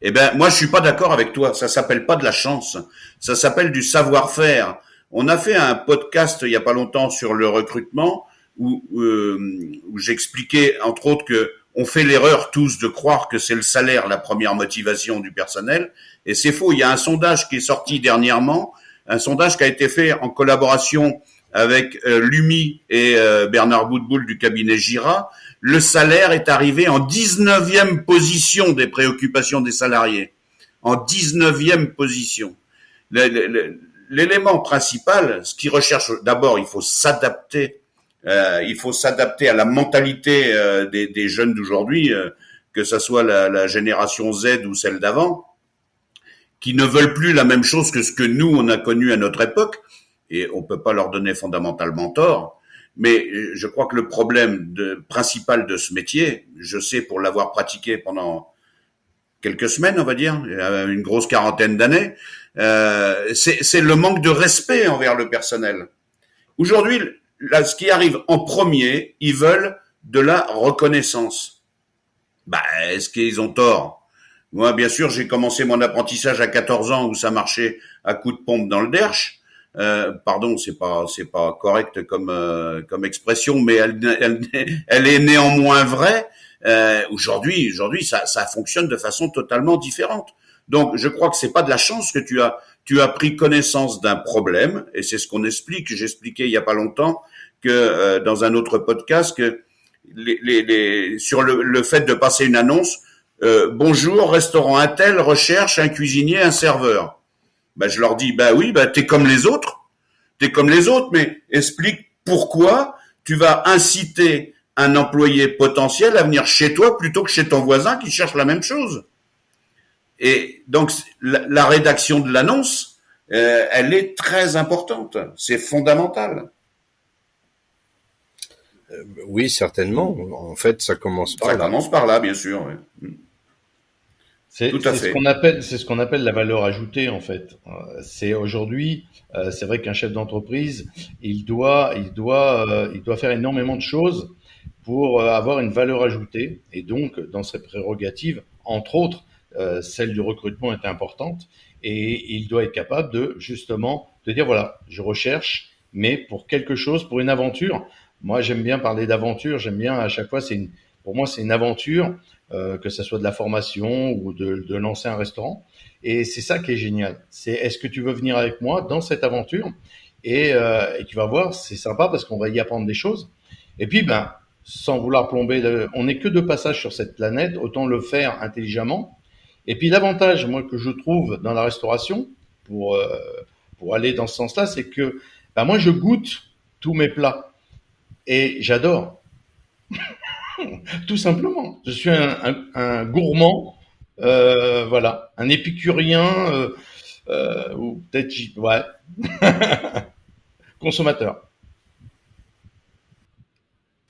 Eh ben, moi, je suis pas d'accord avec toi. Ça s'appelle pas de la chance. Ça s'appelle du savoir-faire. On a fait un podcast il y a pas longtemps sur le recrutement où j'expliquais entre autres que on fait l'erreur tous de croire que c'est le salaire la première motivation du personnel, et c'est faux. Il y a un sondage qui est sorti dernièrement, un sondage qui a été fait en collaboration avec l'UMI et Bernard Boutboul du cabinet Gira. Le salaire est arrivé en 19e position des préoccupations des salariés. En 19e position. L'élément principal, ce qu'ils recherchent, d'abord, il faut s'adapter à la mentalité des jeunes d'aujourd'hui, que ça soit la génération Z ou celle d'avant, qui ne veulent plus la même chose que ce que nous, on a connu à notre époque, et on peut pas leur donner fondamentalement tort. Mais je crois que le problème principal de ce métier, je sais pour l'avoir pratiqué pendant quelques semaines, on va dire, une grosse quarantaine d'années, c'est le manque de respect envers le personnel. Aujourd'hui, là, ce qui arrive en premier, ils veulent de la reconnaissance. Bah, est-ce qu'ils ont tort? Moi, bien sûr, j'ai commencé mon apprentissage à 14 ans où ça marchait à coups de pompe dans le derche. Pardon, c'est pas correct comme expression, mais elle est néanmoins vraie. Aujourd'hui, ça fonctionne de façon totalement différente. Donc, je crois que c'est pas de la chance que tu as pris connaissance d'un problème, et c'est ce qu'on explique. J'expliquais il y a pas longtemps que dans un autre podcast que sur le fait de passer une annonce, bonjour, restaurant Untel recherche un cuisinier, un serveur. Ben, je leur dis, ben oui, ben t'es comme les autres, mais explique pourquoi tu vas inciter un employé potentiel à venir chez toi plutôt que chez ton voisin qui cherche la même chose. Et donc la rédaction de l'annonce, elle est très importante, c'est fondamental. Oui, certainement. En fait, ça commence par là. Ça commence par là, bien sûr. Oui. C'est ce qu'on appelle la valeur ajoutée, en fait. C'est aujourd'hui, c'est vrai qu'un chef d'entreprise, il doit faire énormément de choses pour avoir une valeur ajoutée. Et donc, dans ses prérogatives, entre autres, celle du recrutement est importante. Et il doit être capable de dire, voilà, je recherche, mais pour quelque chose, pour une aventure. Moi, j'aime bien parler d'aventure. J'aime bien, à chaque fois, pour moi, c'est une aventure. Que ça soit de la formation ou de lancer un restaurant. Et c'est ça qui est génial. C'est est-ce que tu veux venir avec moi dans cette aventure et tu vas voir, c'est sympa parce qu'on va y apprendre des choses. Et puis, ben, sans vouloir plomber, on n'est que de passage sur cette planète, autant le faire intelligemment. Et puis l'avantage, moi, que je trouve dans la restauration, pour aller dans ce sens-là, c'est que ben, moi, je goûte tous mes plats et j'adore. Tout simplement. Je suis un gourmand, voilà, un épicurien, ou peut-être, ouais, consommateur.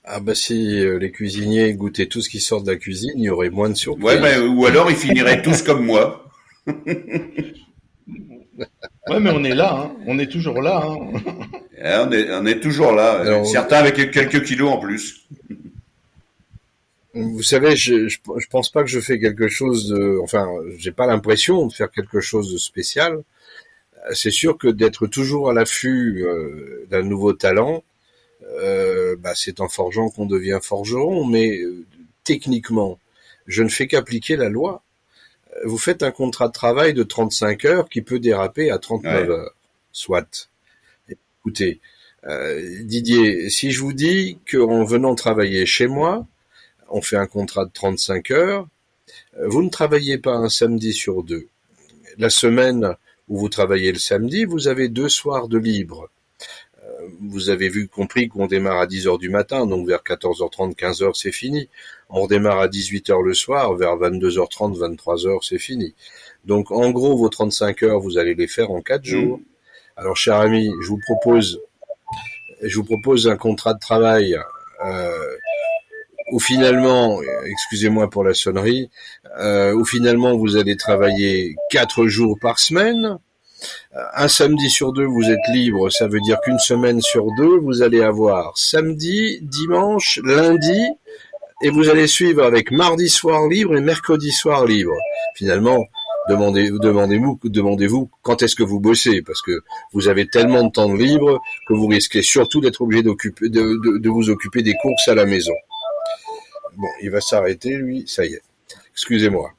Ah bah si les cuisiniers goûtaient tout ce qui sort de la cuisine, il y aurait moins de surprises. Ouais, bah, ou alors ils finiraient tous comme moi. Ouais, mais on est là, hein. On est toujours là. Hein. On est toujours là. Alors, Certains avec quelques kilos en plus. vous savez, je pense pas que je fais quelque chose de, enfin, j'ai pas l'impression de faire quelque chose de spécial. C'est sûr que d'être toujours à l'affût d'un nouveau talent, c'est en forgeant qu'on devient forgeron, mais techniquement, je ne fais qu'appliquer la loi. Vous faites un contrat de travail de 35 heures qui peut déraper à 39 heures, soit. Écoutez, Didier, si je vous dis qu'en venant travailler chez moi, on fait un contrat de 35 heures, vous ne travaillez pas un samedi sur deux. La semaine où vous travaillez le samedi, vous avez 2 soirs de libre. Vous avez compris qu'on démarre à 10 heures du matin, donc vers 14h30, 15 heures, c'est fini. On redémarre à 18 heures le soir, vers 22h30, 23 heures, c'est fini. Donc, en gros, vos 35 heures, vous allez les faire en 4 jours. Alors, cher ami, je vous propose un contrat de travail où finalement, excusez-moi pour la sonnerie, où finalement vous allez travailler 4 jours par semaine. Un samedi sur 2, vous êtes libre, ça veut dire qu'une semaine sur 2, vous allez avoir samedi, dimanche, lundi, et vous allez suivre avec mardi soir libre et mercredi soir libre. Finalement, demandez-vous quand est-ce que vous bossez, parce que vous avez tellement de temps de libre que vous risquez surtout d'être obligé de vous occuper des courses à la maison. Bon, il va s'arrêter, lui, ça y est. Excusez-moi.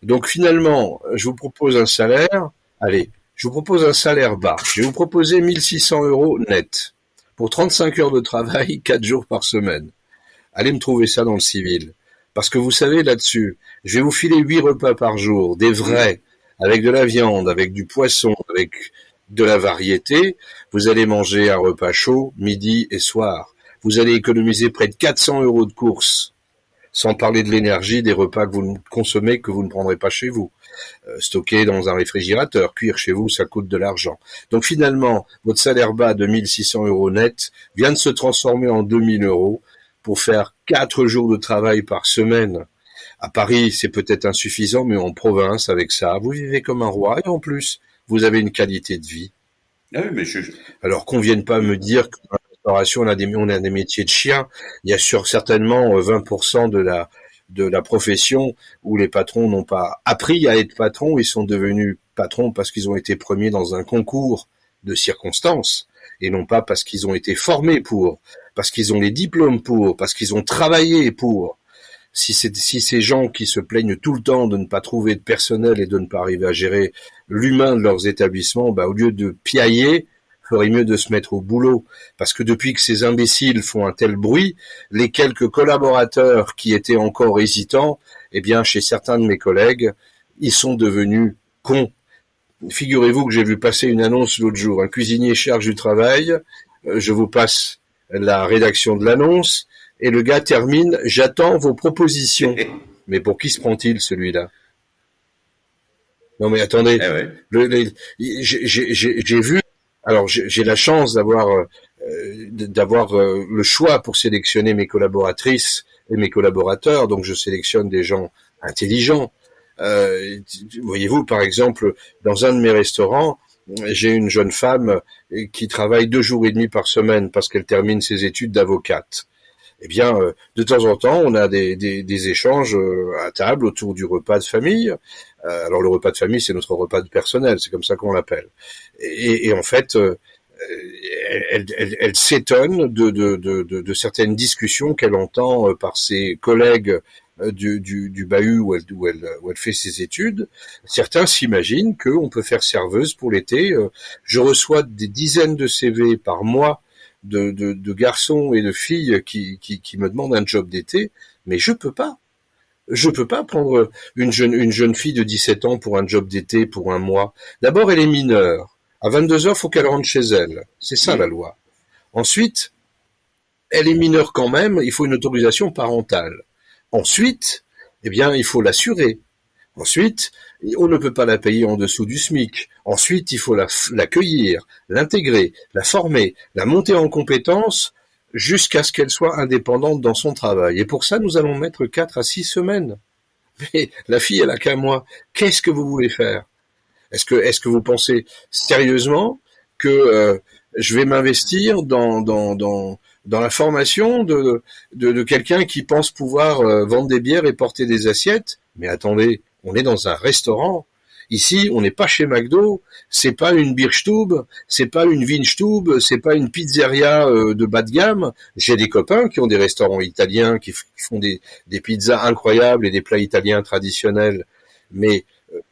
Donc finalement, je vous propose un salaire, je vous propose un salaire bas. Je vais vous proposer 1 600 € net pour 35 heures de travail, 4 jours par semaine. Allez me trouver ça dans le civil. Parce que vous savez, là-dessus, je vais vous filer 8 repas par jour, des vrais, avec de la viande, avec du poisson, avec de la variété. Vous allez manger un repas chaud, midi et soir. Vous allez économiser près de 400 € de courses. Sans parler de l'énergie des repas que vous consommez, que vous ne prendrez pas chez vous. Stocker dans un réfrigérateur, cuire chez vous, ça coûte de l'argent. Donc finalement, votre salaire bas de 1 600 € net vient de se transformer en 2 000 € pour faire 4 jours de travail par semaine. À Paris, c'est peut-être insuffisant, mais en province, avec ça, vous vivez comme un roi, et en plus, vous avez une qualité de vie. Ah oui, mais Alors qu'on vienne pas me dire que dans la restauration, on a des métiers de chiens. Il y a certainement 20% de la profession où les patrons n'ont pas appris à être patrons, ils sont devenus patrons parce qu'ils ont été premiers dans un concours de circonstances, et non pas parce qu'ils ont été formés pour, parce qu'ils ont les diplômes pour, parce qu'ils ont travaillé pour. Si ces gens qui se plaignent tout le temps de ne pas trouver de personnel et de ne pas arriver à gérer l'humain de leurs établissements, au lieu de piailler, ferait mieux de se mettre au boulot. Parce que depuis que ces imbéciles font un tel bruit, les quelques collaborateurs qui étaient encore hésitants, chez certains de mes collègues, ils sont devenus cons. Figurez-vous que j'ai vu passer une annonce l'autre jour, un cuisinier charge du travail, je vous passe la rédaction de l'annonce, et le gars termine, j'attends vos propositions. Mais pour qui se prend-il, celui-là? Non mais attendez, j'ai vu, alors j'ai la chance d'avoir le choix pour sélectionner mes collaboratrices et mes collaborateurs, donc je sélectionne des gens intelligents. Voyez-vous, par exemple, dans un de mes restaurants, j'ai une jeune femme qui travaille 2 jours et demi par semaine parce qu'elle termine ses études d'avocate. De temps en temps, on a des échanges à table autour du repas de famille. Alors le repas de famille, c'est notre repas de personnel, c'est comme ça qu'on l'appelle. Et en fait, elle s'étonne de certaines discussions qu'elle entend par ses collègues du bahut où elle fait ses études. Certains s'imaginent qu'on peut faire serveuse pour l'été. Je reçois des dizaines de CV par mois de garçons et de filles qui me demandent un job d'été, mais je peux pas. Je peux pas prendre une jeune fille de 17 ans pour un job d'été pour un mois. D'abord, elle est mineure. À 22 heures, faut qu'elle rentre chez elle. C'est ça la loi. Ensuite, elle est mineure quand même, il faut une autorisation parentale. Ensuite, il faut l'assurer. Ensuite, on ne peut pas la payer en dessous du SMIC. Ensuite, il faut l'accueillir, l'intégrer, la former, la monter en compétences jusqu'à ce qu'elle soit indépendante dans son travail. Et pour ça, nous allons mettre 4 à 6 semaines. Mais la fille, elle a qu'un mois. Qu'est-ce que vous voulez faire? Est-ce que vous pensez sérieusement que je vais m'investir dans la formation de quelqu'un qui pense pouvoir vendre des bières et porter des assiettes. Mais attendez, on est dans un restaurant. Ici, on n'est pas chez McDo, c'est pas une Bierstube, c'est pas une Weinstube, c'est pas une pizzeria de bas de gamme. J'ai des copains qui ont des restaurants italiens, qui font des pizzas incroyables et des plats italiens traditionnels. Mais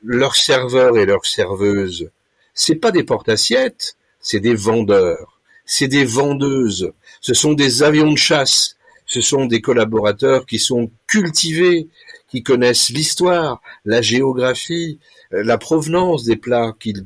leurs serveurs et leurs serveuses, c'est pas des porte-assiettes, c'est des vendeurs, c'est des vendeuses, ce sont des avions de chasse, ce sont des collaborateurs qui sont cultivés, qui connaissent l'histoire, la géographie, la provenance des plats qu'ils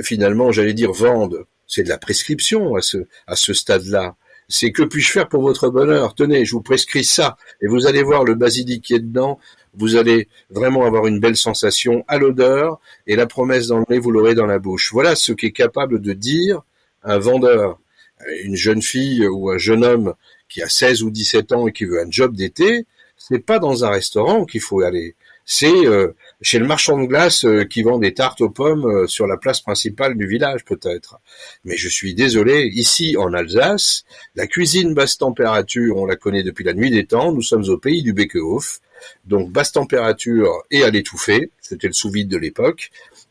finalement, j'allais dire, vendent. C'est de la prescription à ce stade-là. C'est que puis-je faire pour votre bonheur? Tenez, je vous prescris ça, et vous allez voir le basilic qui est dedans. Vous allez vraiment avoir une belle sensation à l'odeur, et la promesse dans le nez, vous l'aurez dans la bouche. Voilà ce qu'est capable de dire un vendeur. Une jeune fille ou un jeune homme qui a 16 ou 17 ans et qui veut un job d'été, c'est pas dans un restaurant qu'il faut aller. C'est chez le marchand de glace qui vend des tartes aux pommes sur la place principale du village peut-être. Mais je suis désolé, ici en Alsace, la cuisine basse température, on la connaît depuis la nuit des temps, nous sommes au pays du Bekehof, donc basse température et à l'étouffer, c'était le sous-vide de l'époque.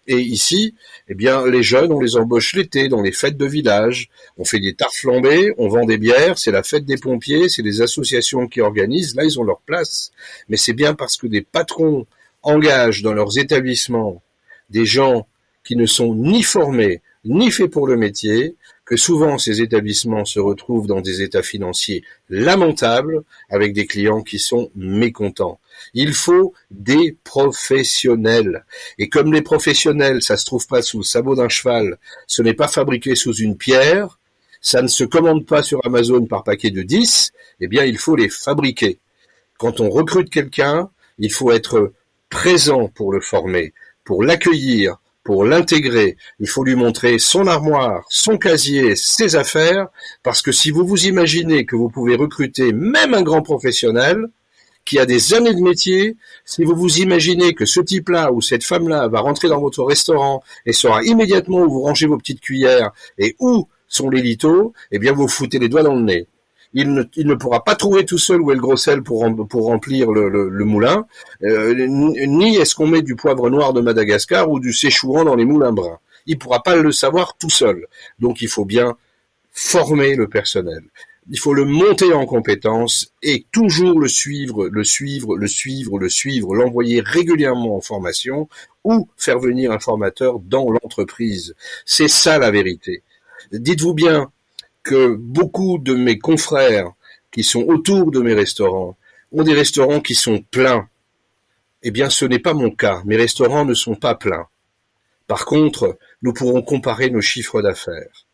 Et ici, eh bien, les jeunes, on les embauche l'été dans les fêtes de village. On fait des tartes flambées, on vend des bières, c'est la fête des pompiers, c'est des associations qui organisent. Là, ils ont leur place. Mais c'est bien parce que des patrons engagent dans leurs établissements des gens qui ne sont ni formés, ni faits pour le métier, que souvent ces établissements se retrouvent dans des états financiers lamentables, avec des clients qui sont mécontents. Il faut des professionnels. Et comme les professionnels, ça se trouve pas sous le sabot d'un cheval, ce n'est pas fabriqué sous une pierre, ça ne se commande pas sur Amazon par paquet de 10, eh bien il faut les fabriquer. Quand on recrute quelqu'un, il faut être présent pour le former, pour l'accueillir, pour l'intégrer. Il faut lui montrer son armoire, son casier, ses affaires, parce que si vous vous imaginez que vous pouvez recruter même un grand professionnel, qui a des années de métier, si vous vous imaginez que ce type-là ou cette femme-là va rentrer dans votre restaurant et saura immédiatement où vous rangez vos petites cuillères et où sont les litos, eh bien vous foutez les doigts dans le nez. Il ne pourra pas trouver tout seul où est le gros sel pour remplir le moulin, ni est-ce qu'on met du poivre noir de Madagascar ou du séchouan dans les moulins bruns. Il ne pourra pas le savoir tout seul. Donc il faut bien former le personnel. Il faut le monter en compétences et toujours le suivre, l'envoyer régulièrement en formation ou faire venir un formateur dans l'entreprise. C'est ça la vérité. Dites-vous bien que beaucoup de mes confrères qui sont autour de mes restaurants ont des restaurants qui sont pleins. Eh bien, ce n'est pas mon cas. Mes restaurants ne sont pas pleins. Par contre, nous pourrons comparer nos chiffres d'affaires.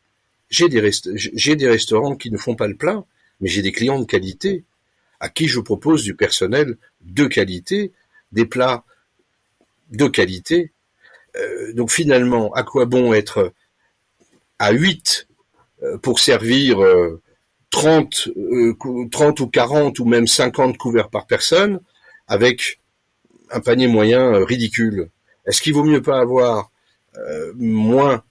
J'ai des restaurants qui ne font pas le plein, mais j'ai des clients de qualité à qui je propose du personnel de qualité, des plats de qualité. Donc finalement, à quoi bon être à 8 pour servir 30 ou 40 ou même 50 couverts par personne avec un panier moyen ridicule? Est-ce qu'il vaut mieux pas avoir moins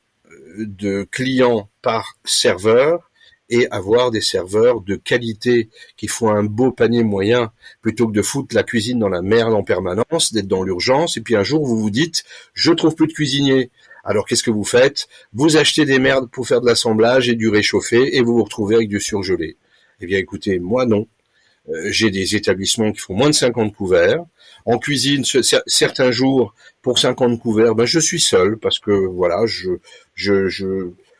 de clients par serveur et avoir des serveurs de qualité qui font un beau panier moyen plutôt que de foutre la cuisine dans la merde en permanence, d'être dans l'urgence et puis un jour vous vous dites je trouve plus de cuisinier. Alors qu'est-ce que vous faites? Vous achetez des merdes pour faire de l'assemblage et du réchauffé et vous vous retrouvez avec du surgelé. Eh bien écoutez, moi non. J'ai des établissements qui font moins de 50 couverts. En cuisine, certains jours, pour 50 couverts, ben je suis seul parce que voilà,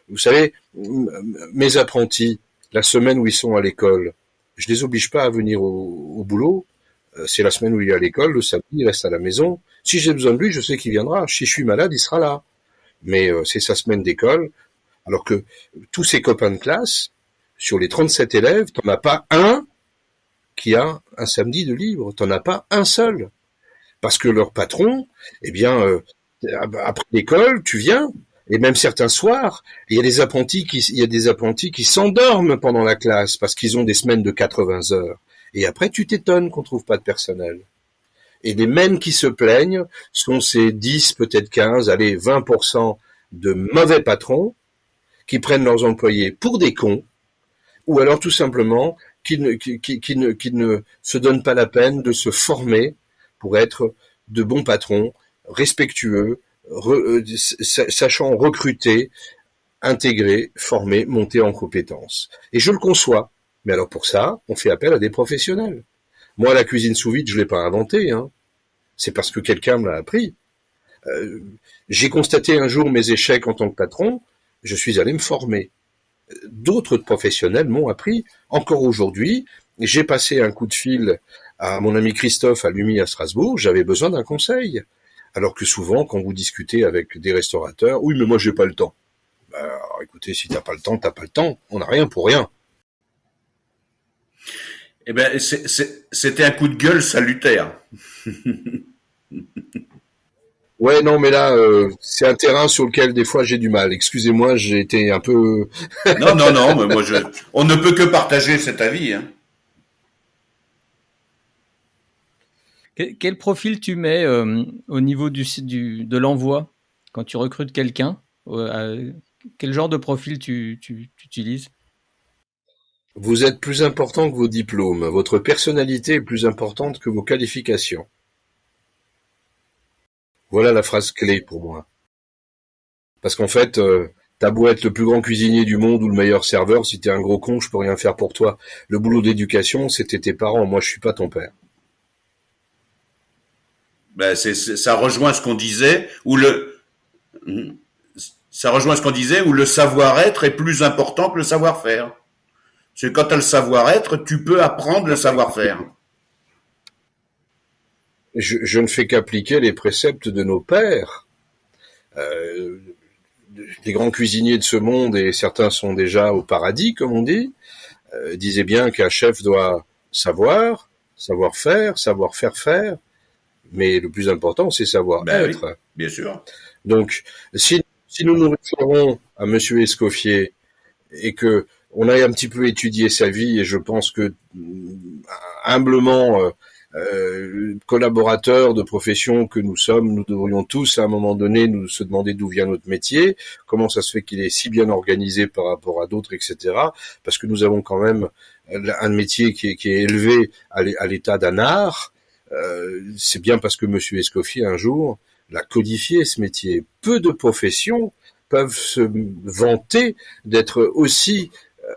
vous savez, mes apprentis, la semaine où ils sont à l'école, je les oblige pas à venir au boulot. C'est la semaine où il est à l'école, le samedi, il reste à la maison. Si j'ai besoin de lui, je sais qu'il viendra. Si je suis malade, il sera là. Mais c'est sa semaine d'école. Alors que tous ses copains de classe, sur les 37 élèves, t'en as pas un qui a un samedi de libre. T'en as pas un seul. Parce que leur patron, eh bien, après l'école, tu viens, et même certains soirs, il y a des apprentis qui s'endorment pendant la classe parce qu'ils ont des semaines de 80 heures. Et après, tu t'étonnes qu'on trouve pas de personnel. Et les mêmes qui se plaignent sont ces 10, peut-être 15, allez, 20% de mauvais patrons qui prennent leurs employés pour des cons, ou alors tout simplement qui ne se donnent pas la peine de se former pour être de bons patrons, respectueux, sachant recruter, intégrer, former, monter en compétences. Et je le conçois. Mais alors pour ça, on fait appel à des professionnels. Moi, la cuisine sous vide, je l'ai pas inventée, hein. C'est parce que quelqu'un me l'a appris. J'ai constaté un jour mes échecs en tant que patron, je suis allé me former. D'autres professionnels m'ont appris. Encore aujourd'hui, j'ai passé un coup de fil à mon ami Christophe à l'UMI à Strasbourg, j'avais besoin d'un conseil. Alors que souvent, quand vous discutez avec des restaurateurs, oui, mais moi, j'ai pas le temps. Alors, écoutez, si t'as pas le temps, t'as pas le temps. On n'a rien pour rien. Eh ben, c'était un coup de gueule salutaire. Ouais, non, mais là, c'est un terrain sur lequel des fois j'ai du mal. Excusez-moi, j'ai été un peu. Non, non, non, mais moi, on ne peut que partager cet avis, hein. Quel profil tu mets au niveau de l'envoi quand tu recrutes quelqu'un? Quel genre de profil tu utilises? Vous êtes plus important que vos diplômes. Votre personnalité est plus importante que vos qualifications. Voilà la phrase clé pour moi. Parce qu'en fait, t'as beau être le plus grand cuisinier du monde ou le meilleur serveur, si t'es un gros con, je peux rien faire pour toi. Le boulot d'éducation, c'était tes parents. Moi, je suis pas ton père. Ben, ça rejoint ce qu'on disait, ça rejoint ce qu'on disait, où le savoir-être est plus important que le savoir-faire. C'est quand tu as le savoir-être, tu peux apprendre le savoir-faire. Je ne fais qu'appliquer les préceptes de nos pères. Les grands cuisiniers de ce monde, et certains sont déjà au paradis, comme on dit, disaient bien qu'un chef doit savoir faire, savoir faire, mais le plus important, c'est savoir être. Oui, bien sûr. Donc, si nous nous référons à Monsieur Escoffier et que on a un petit peu étudié sa vie, et je pense que humblement collaborateurs de profession que nous sommes, nous devrions tous à un moment donné nous se demander d'où vient notre métier, comment ça se fait qu'il est si bien organisé par rapport à d'autres, etc. Parce que nous avons quand même un métier qui est élevé à l'état d'un art. C'est bien parce que Monsieur Escoffier un jour l'a codifié, ce métier. Peu de professions peuvent se vanter d'être aussi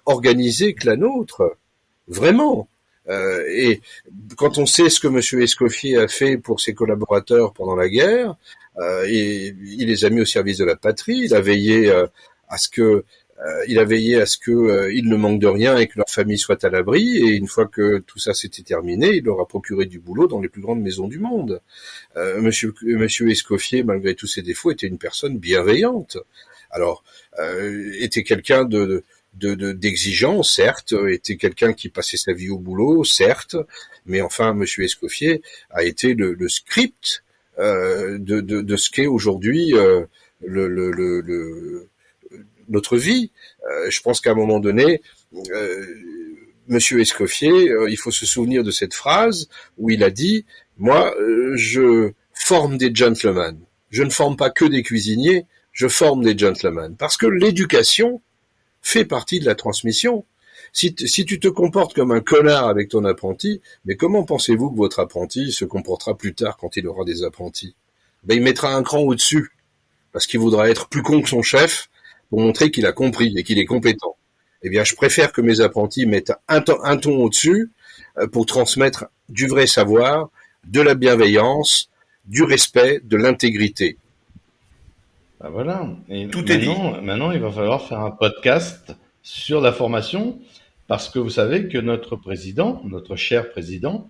organisées que la nôtre. Vraiment. Et quand on sait ce que Monsieur Escoffier a fait pour ses collaborateurs pendant la guerre, il les a mis au service de la patrie. Il a veillé à ce que ils ne manquent de rien et que leur famille soit à l'abri. Et une fois que tout ça s'était terminé, il leur a procuré du boulot dans les plus grandes maisons du monde. Monsieur Escoffier, malgré tous ses défauts, était une personne bienveillante. Alors, était quelqu'un d'exigeant, certes, était quelqu'un qui passait sa vie au boulot, certes, mais enfin, Monsieur Escoffier a été le script de ce qu'est aujourd'hui notre vie. Je pense qu'à un moment donné, Monsieur Escoffier, il faut se souvenir de cette phrase où il a dit « Moi, je forme des gentlemen. Je ne forme pas que des cuisiniers, je forme des gentlemen. » Parce que l'éducation fait partie de la transmission. Si tu te comportes comme un connard avec ton apprenti, mais comment pensez-vous que votre apprenti se comportera plus tard quand il aura des apprentis? Ben, il mettra un cran au-dessus, parce qu'il voudra être plus con que son chef pour montrer qu'il a compris et qu'il est compétent. Eh bien, je préfère que mes apprentis mettent un ton au-dessus pour transmettre du vrai savoir, de la bienveillance, du respect, de l'intégrité. Ben voilà. Et Tout est dit. Maintenant, il va falloir faire un podcast sur la formation, parce que vous savez que notre président, notre cher président,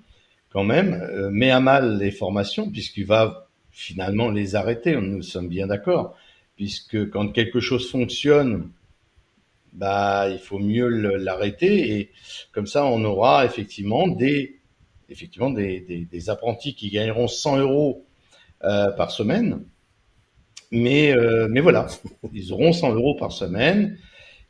quand même, met à mal les formations, puisqu'il va finalement les arrêter. Nous sommes bien d'accord, puisque quand quelque chose fonctionne, bah, il faut mieux l'arrêter, et comme ça, on aura effectivement des apprentis qui gagneront 100 euros par semaine. Mais voilà, ils auront 100 euros par semaine.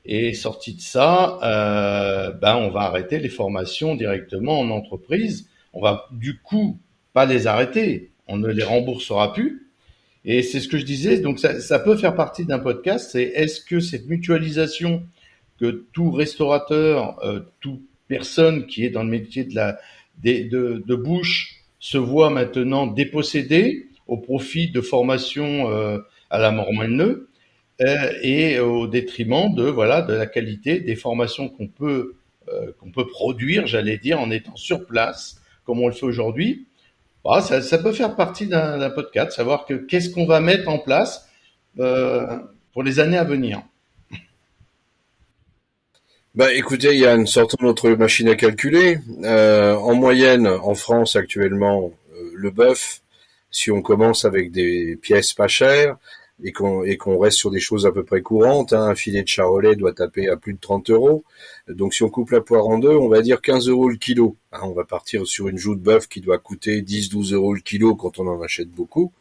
Et sorti de ça, on va arrêter les formations directement en entreprise. On va du coup pas les arrêter, on ne les remboursera plus. Et c'est ce que je disais, donc ça peut faire partie d'un podcast, c'est est-ce que cette mutualisation que tout restaurateur, toute personne qui est dans le métier de bouche se voit maintenant dépossédée au profit de formations à la mort Mormonneux, et au détriment de la qualité des formations qu'on peut produire, j'allais dire, en étant sur place, comme on le fait aujourd'hui. Bah, ça peut faire partie d'un podcast, savoir que qu'est-ce qu'on va mettre en place euh, pour les années à venir. Bah, écoutez, il y a une sorte d'autre machine à calculer. En moyenne, en France actuellement, le bœuf, si on commence avec des pièces pas chères et qu'on reste sur des choses à peu près courantes, hein, un filet de charolais doit taper à plus de 30 euros. Donc si on coupe la poire en deux, on va dire 15 euros le kilo. Hein, on va partir sur une joue de bœuf qui doit coûter 10-12 euros le kilo quand on en achète beaucoup.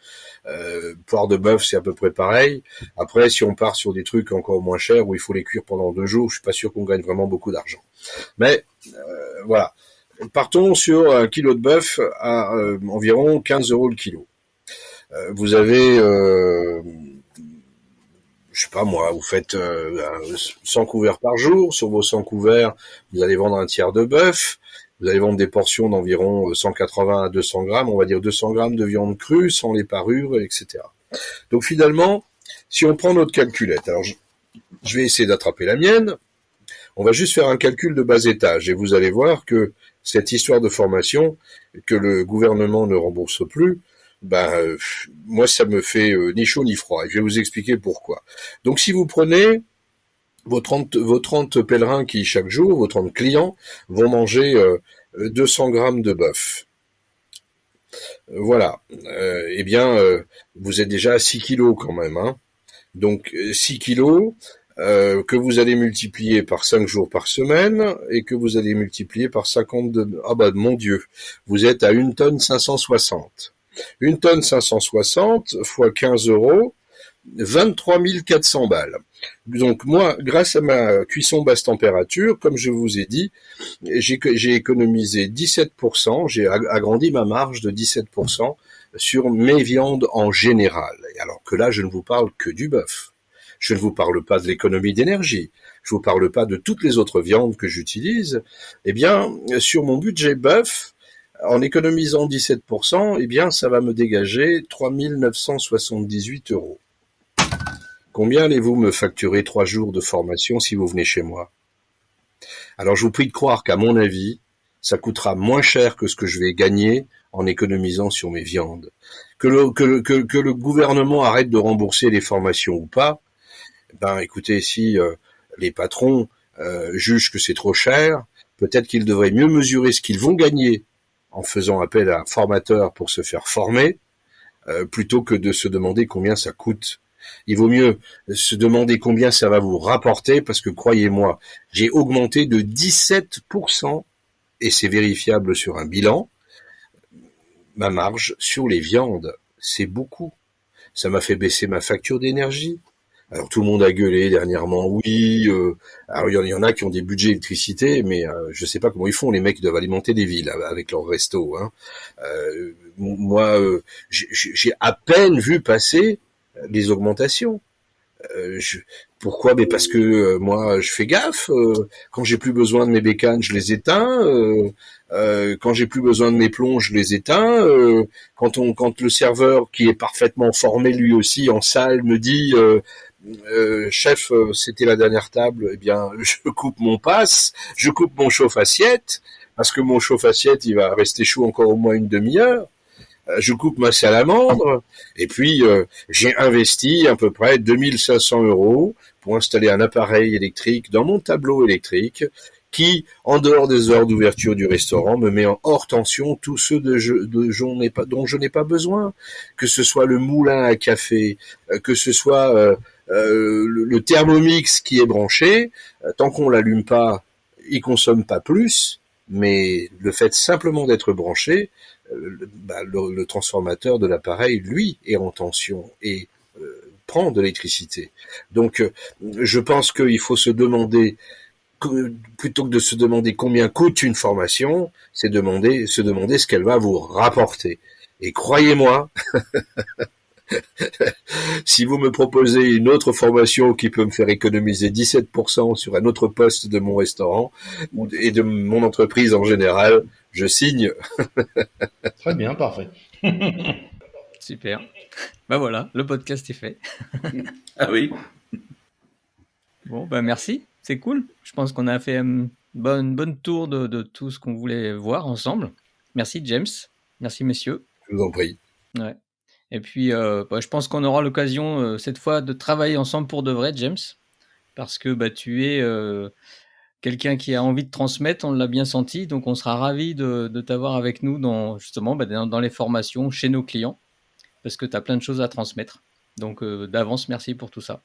Poire de bœuf, c'est à peu près pareil. Après, si on part sur des trucs encore moins chers où il faut les cuire pendant 2 jours, je suis pas sûr qu'on gagne vraiment beaucoup d'argent. Mais voilà. Partons sur un kilo de bœuf à environ 15 euros le kilo. Vous avez, je sais pas moi, vous faites 100 couverts par jour. Sur vos 100 couverts, vous allez vendre un tiers de bœuf. Vous allez vendre des portions d'environ 180 à 200 grammes, on va dire 200 grammes de viande crue, sans les parures, etc. Donc finalement, si on prend notre calculette, alors je vais essayer d'attraper la mienne, on va juste faire un calcul de bas étage, et vous allez voir que cette histoire de formation, que le gouvernement ne rembourse plus, moi ça me fait ni chaud ni froid, et je vais vous expliquer pourquoi. Donc si vous prenez vos 30 pèlerins qui, chaque jour, vos 30 clients, vont manger 200 grammes de bœuf. Voilà. Vous êtes déjà à 6 kilos quand même. Hein. Donc, 6 kilos que vous allez multiplier par 5 jours par semaine et que vous allez multiplier par 52... Ah bah, mon Dieu, vous êtes à 1 tonne 560. 1 tonne 560 fois 15 euros, 23 400 balles. Donc moi, grâce à ma cuisson basse température, comme je vous ai dit, j'ai économisé 17%, j'ai agrandi ma marge de 17% sur mes viandes en général. Alors que là, je ne vous parle que du bœuf. Je ne vous parle pas de l'économie d'énergie. Je vous parle pas de toutes les autres viandes que j'utilise. Eh bien, sur mon budget bœuf, en économisant 17%, eh bien, ça va me dégager 3 978 euros. Combien allez-vous me facturer 3 jours de formation si vous venez chez moi? Alors je vous prie de croire qu'à mon avis, ça coûtera moins cher que ce que je vais gagner en économisant sur mes viandes. Que le gouvernement arrête de rembourser les formations ou pas, écoutez, si les patrons jugent que c'est trop cher, peut-être qu'ils devraient mieux mesurer ce qu'ils vont gagner en faisant appel à un formateur pour se faire former, plutôt que de se demander combien ça coûte. Il vaut mieux se demander combien ça va vous rapporter, parce que croyez-moi, j'ai augmenté de 17%, et c'est vérifiable sur un bilan, ma marge sur les viandes. C'est beaucoup. Ça m'a fait baisser ma facture d'énergie. Alors tout le monde a gueulé dernièrement, oui, alors il y en a qui ont des budgets électricité, mais je sais pas comment ils font, les mecs doivent alimenter des villes avec leur resto. Hein. Moi, j'ai à peine vu passer les augmentations. Pourquoi? Mais parce que moi, je fais gaffe. Quand j'ai plus besoin de mes bécanes, je les éteins. Quand j'ai plus besoin de mes plombs, je les éteins. Quand le serveur, qui est parfaitement formé lui aussi en salle, me dit chef, c'était la dernière table, eh bien, je coupe mon passe, je coupe mon chauffe-assiette, parce que mon chauffe-assiette, il va rester chaud encore au moins une demi-heure. Je coupe ma salamandre, et puis j'ai investi à peu près 2500 euros pour installer un appareil électrique dans mon tableau électrique qui, en dehors des heures d'ouverture du restaurant, me met en hors tension tous ceux dont je n'ai pas besoin, que ce soit le moulin à café, que ce soit le Thermomix qui est branché, tant qu'on l'allume pas, il consomme pas plus, mais le fait simplement d'être branché, le transformateur de l'appareil, lui, est en tension et prend de l'électricité. Donc, je pense qu'il faut se demander, plutôt que de se demander combien coûte une formation, c'est se demander ce qu'elle va vous rapporter. Et croyez-moi, Si vous me proposez une autre formation qui peut me faire économiser 17% sur un autre poste de mon restaurant et de mon entreprise en général, je signe. Très bien, parfait. Super. Bah voilà, le podcast est fait. Ah oui. Bon, bah merci, c'est cool. Je pense qu'on a fait un bonne tour de tout ce qu'on voulait voir ensemble. Merci James, merci messieurs. Je vous en prie. Ouais. Et puis, bah, je pense qu'on aura l'occasion cette fois de travailler ensemble pour de vrai, James, parce que bah, tu es quelqu'un qui a envie de transmettre, on l'a bien senti, donc on sera ravis de t'avoir avec nous dans, justement, bah, dans les formations chez nos clients, parce que tu as plein de choses à transmettre. Donc d'avance, merci pour tout ça.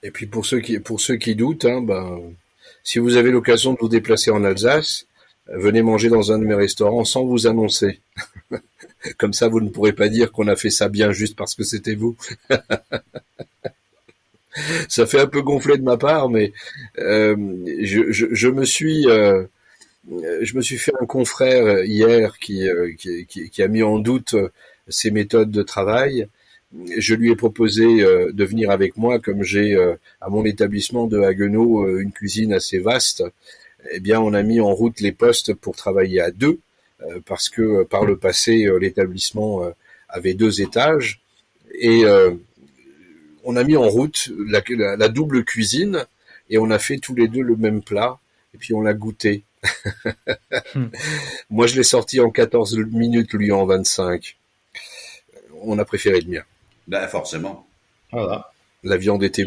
Et puis pour ceux qui doutent, hein, si vous avez l'occasion de vous déplacer en Alsace, venez manger dans un de mes restaurants sans vous annoncer. Comme ça, vous ne pourrez pas dire qu'on a fait ça bien juste parce que c'était vous. Ça fait un peu gonfler de ma part, mais je me suis fait un confrère hier qui a mis en doute ses méthodes de travail. Je lui ai proposé de venir avec moi, comme j'ai à mon établissement de Haguenau une cuisine assez vaste. Eh bien, on a mis en route les postes pour travailler à deux, parce que par le passé, l'établissement avait 2 étages, et on a mis en route la double cuisine, et on a fait tous les deux le même plat, et puis on l'a goûté. Moi, je l'ai sorti en 14 minutes, lui en 25. On a préféré le mien. Ben, forcément. Voilà, La viande était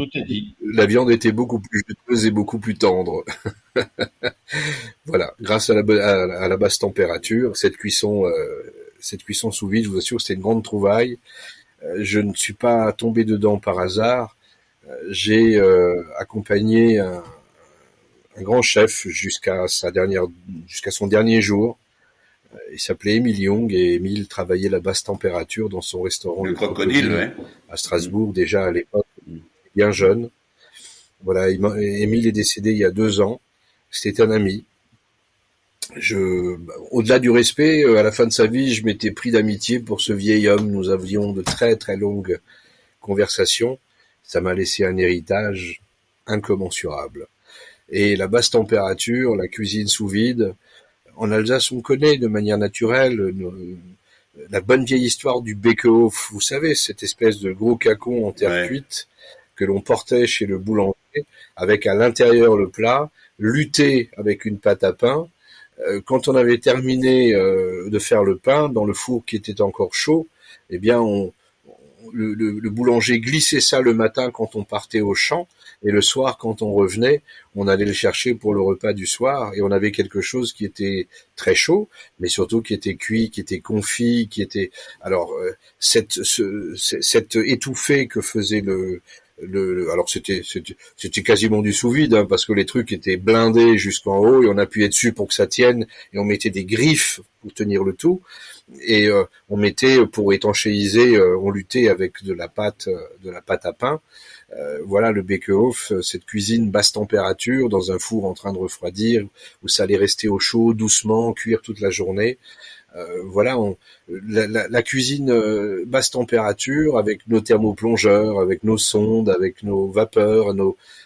beaucoup plus juteuse et beaucoup plus tendre. Voilà, grâce à la basse température, cette cuisson sous vide, je vous assure, c'était une grande trouvaille. Je ne suis pas tombé dedans par hasard. J'ai accompagné un grand chef jusqu'à son dernier jour. Il s'appelait Émile Young, et Émile travaillait la basse température dans son restaurant Le crocodile, ouais. à Strasbourg, déjà à l'époque, bien jeune. Voilà, Émile est décédé il y a 2 ans. C'était un ami. Au-delà du respect, à la fin de sa vie, je m'étais pris d'amitié pour ce vieil homme. Nous avions de très très longues conversations. Ça m'a laissé un héritage incommensurable. Et la basse température, la cuisine sous vide, en Alsace, on connaît de manière naturelle la bonne vieille histoire du Bekehof. Vous savez, cette espèce de gros cacon en terre cuite que l'on portait chez le boulanger, avec à l'intérieur le plat, lutter avec une pâte à pain. Quand on avait terminé de faire le pain dans le four qui était encore chaud, eh bien, le boulanger glissait ça le matin quand on partait au champ, et le soir, quand on revenait, on allait le chercher pour le repas du soir, et on avait quelque chose qui était très chaud, mais surtout qui était cuit, qui était confit, qui était... Alors, cette étouffée que faisait alors c'était quasiment du sous-vide, hein, parce que les trucs étaient blindés jusqu'en haut, et on appuyait dessus pour que ça tienne, et on mettait des griffes pour tenir le tout, et on mettait, pour étanchéiser, on luttait avec de la pâte à pain. Voilà le Bekehof, cette cuisine basse température dans un four en train de refroidir, où ça allait rester au chaud, doucement, cuire toute la journée. Voilà, la cuisine basse température, avec nos thermoplongeurs, avec nos sondes, avec nos vapeurs,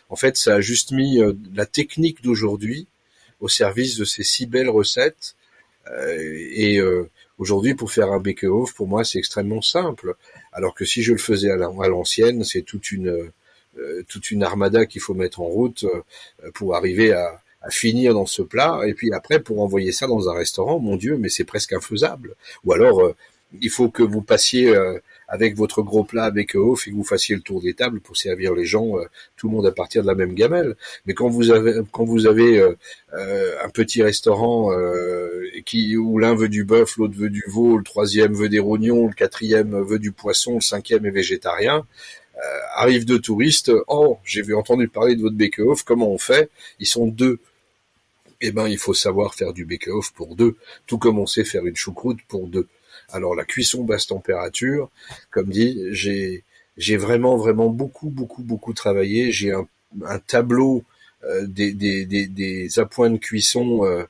en fait, ça a juste mis la technique d'aujourd'hui au service de ces si belles recettes. Aujourd'hui, pour faire un Bekehof, pour moi, c'est extrêmement simple. Alors que si je le faisais à l'ancienne, c'est toute une armada qu'il faut mettre en route pour arriver à finir dans ce plat, et puis après pour envoyer ça dans un restaurant, mon Dieu, mais c'est presque infaisable. Ou alors il faut que vous passiez avec votre gros plat à Bekehof et que vous fassiez le tour des tables pour servir les gens, tout le monde à partir de la même gamelle. Mais quand vous avez un petit restaurant où l'un veut du bœuf, l'autre veut du veau, le troisième veut des rognons, le quatrième veut du poisson, le cinquième est végétarien, arrivent 2 touristes, oh, j'ai entendu parler de votre Bekehof, comment on fait? Ils sont 2. Eh ben, il faut savoir faire du Bekehof pour 2, tout comme on sait faire une choucroute pour 2. Alors la cuisson basse température, comme dit, j'ai vraiment beaucoup travaillé. J'ai un tableau des appoints de cuisson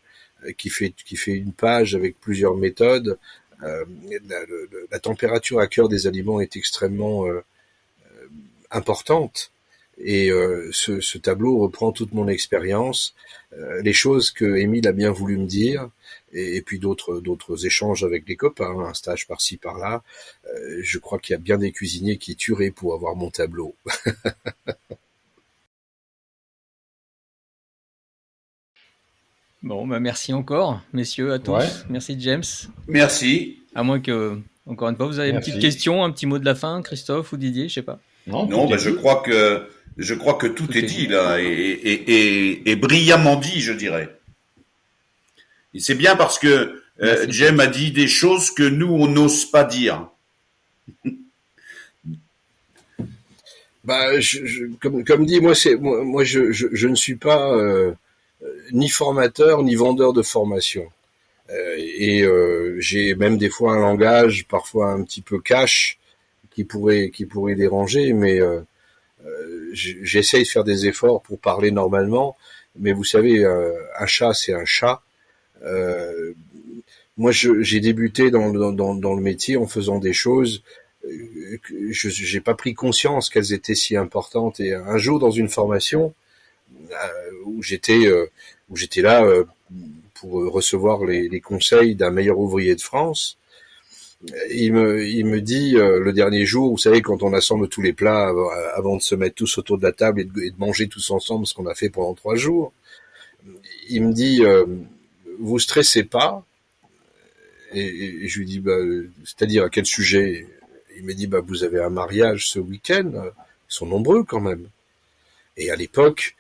qui fait une page avec plusieurs méthodes. Euh, la température à cœur des aliments est extrêmement importante. Et ce tableau reprend toute mon expérience, les choses que Émile a bien voulu me dire, et puis d'autres échanges avec les copains, un stage par-ci par-là. Je crois qu'il y a bien des cuisiniers qui tueraient pour avoir mon tableau. Bon, bah, merci encore, messieurs, à tous. Ouais. Merci, James. Merci. À moins que, encore une fois, vous avez une Merci. petite question, un petit mot de la fin, Christophe ou Didier, je sais pas. Non, Non, tout est je dit. crois que tout est dit là et brillamment dit, je dirais. Et c'est bien parce que Merci. Jem a dit des choses que nous on n'ose pas dire. Bah, comme dit, moi, je ne suis pas ni formateur ni vendeur de formation. J'ai même des fois un langage parfois un petit peu cash qui pourrait déranger, mais j'essaye de faire des efforts pour parler normalement. Mais vous savez, un chat c'est un chat. Euh, Moi, j'ai débuté dans le métier en faisant des choses que j'ai pas pris conscience qu'elles étaient si importantes. Et un jour, dans une formation où j'étais là pour recevoir les conseils d'un meilleur ouvrier de France, il me dit le dernier jour, vous savez, quand on assemble tous les plats avant de se mettre tous autour de la table et de manger tous ensemble ce qu'on a fait pendant 3 jours, il me dit vous stressez pas. Et je lui dis, c'est-à-dire à quel sujet? Il me dit, vous avez un mariage ce week-end, ils sont nombreux quand même. Et à l'époque,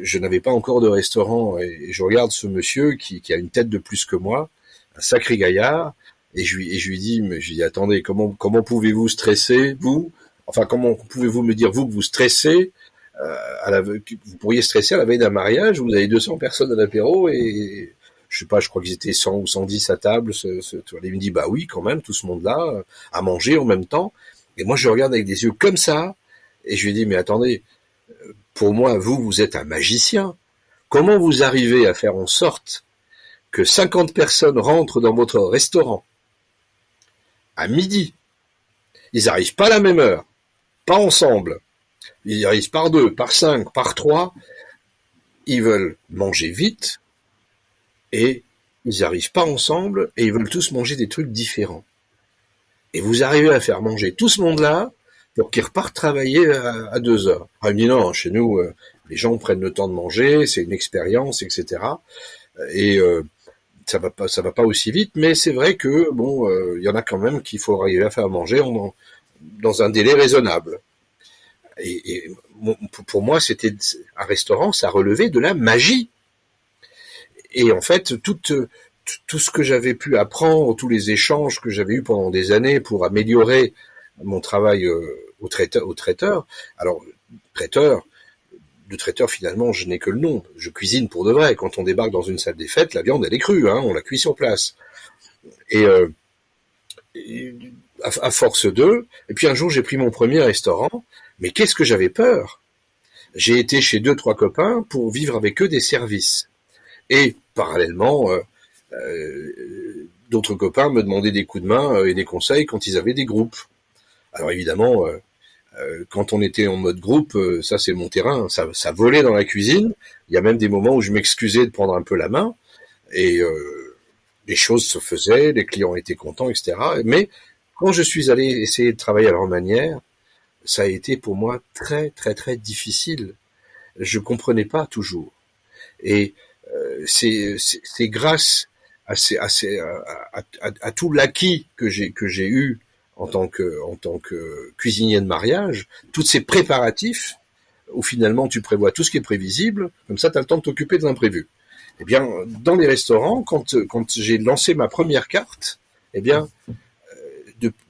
je n'avais pas encore de restaurant, et je regarde ce monsieur qui a une tête de plus que moi, un sacré gaillard, et je lui dis, attendez, comment pouvez-vous stresser, vous? Enfin, comment pouvez-vous me dire, vous, que vous stressez, vous pourriez stresser à la veille d'un mariage, vous avez 200 personnes à l'apéro, et je sais pas, je crois qu'ils étaient 100 ou 110 à table. Il me dit, oui, quand même, tout ce monde-là, à manger en même temps. Et moi, je regarde avec des yeux comme ça, et je lui dis, mais attendez, pour moi, vous êtes un magicien. Comment vous arrivez à faire en sorte que 50 personnes rentrent dans votre restaurant à midi? Ils arrivent pas à la même heure, pas ensemble. Ils arrivent par 2, par 5, par 3. Ils veulent manger vite, et ils n'arrivent pas ensemble, et ils veulent tous manger des trucs différents. Et vous arrivez à faire manger tout ce monde-là pour qu'ils repartent travailler à 2 heures. Ah, il me dit non, chez nous, les gens prennent le temps de manger, c'est une expérience, etc. Et ça va pas aussi vite, mais c'est vrai que y en a quand même qu'il faut arriver à faire manger dans un délai raisonnable. Et pour moi, c'était un restaurant, ça relevait de la magie. Et en fait, tout ce que j'avais pu apprendre, tous les échanges que j'avais eus pendant des années pour améliorer mon travail au traiteur. Alors, de traiteur, finalement, je n'ai que le nom. Je cuisine pour de vrai. Quand on débarque dans une salle des fêtes, la viande, elle est crue, on la cuit sur place. Et à force d'eux, et puis un jour, j'ai pris mon premier restaurant, mais qu'est-ce que j'avais peur? J'ai été chez 2-3 copains pour vivre avec eux des services. Et parallèlement, d'autres copains me demandaient des coups de main et des conseils quand ils avaient des groupes. Alors évidemment, quand on était en mode groupe, ça c'est mon terrain, ça volait dans la cuisine. Il y a même des moments où je m'excusais de prendre un peu la main, et les choses se faisaient, les clients étaient contents, etc. Mais quand je suis allé essayer de travailler à leur manière, ça a été pour moi très très très difficile. Je comprenais pas toujours. Et c'est grâce à tout l'acquis que j'ai eu en tant que cuisinier de mariage, tous ces préparatifs où finalement tu prévois tout ce qui est prévisible, comme ça tu as le temps de t'occuper de l'imprévu. Eh bien, dans les restaurants, quand j'ai lancé ma première carte, eh bien,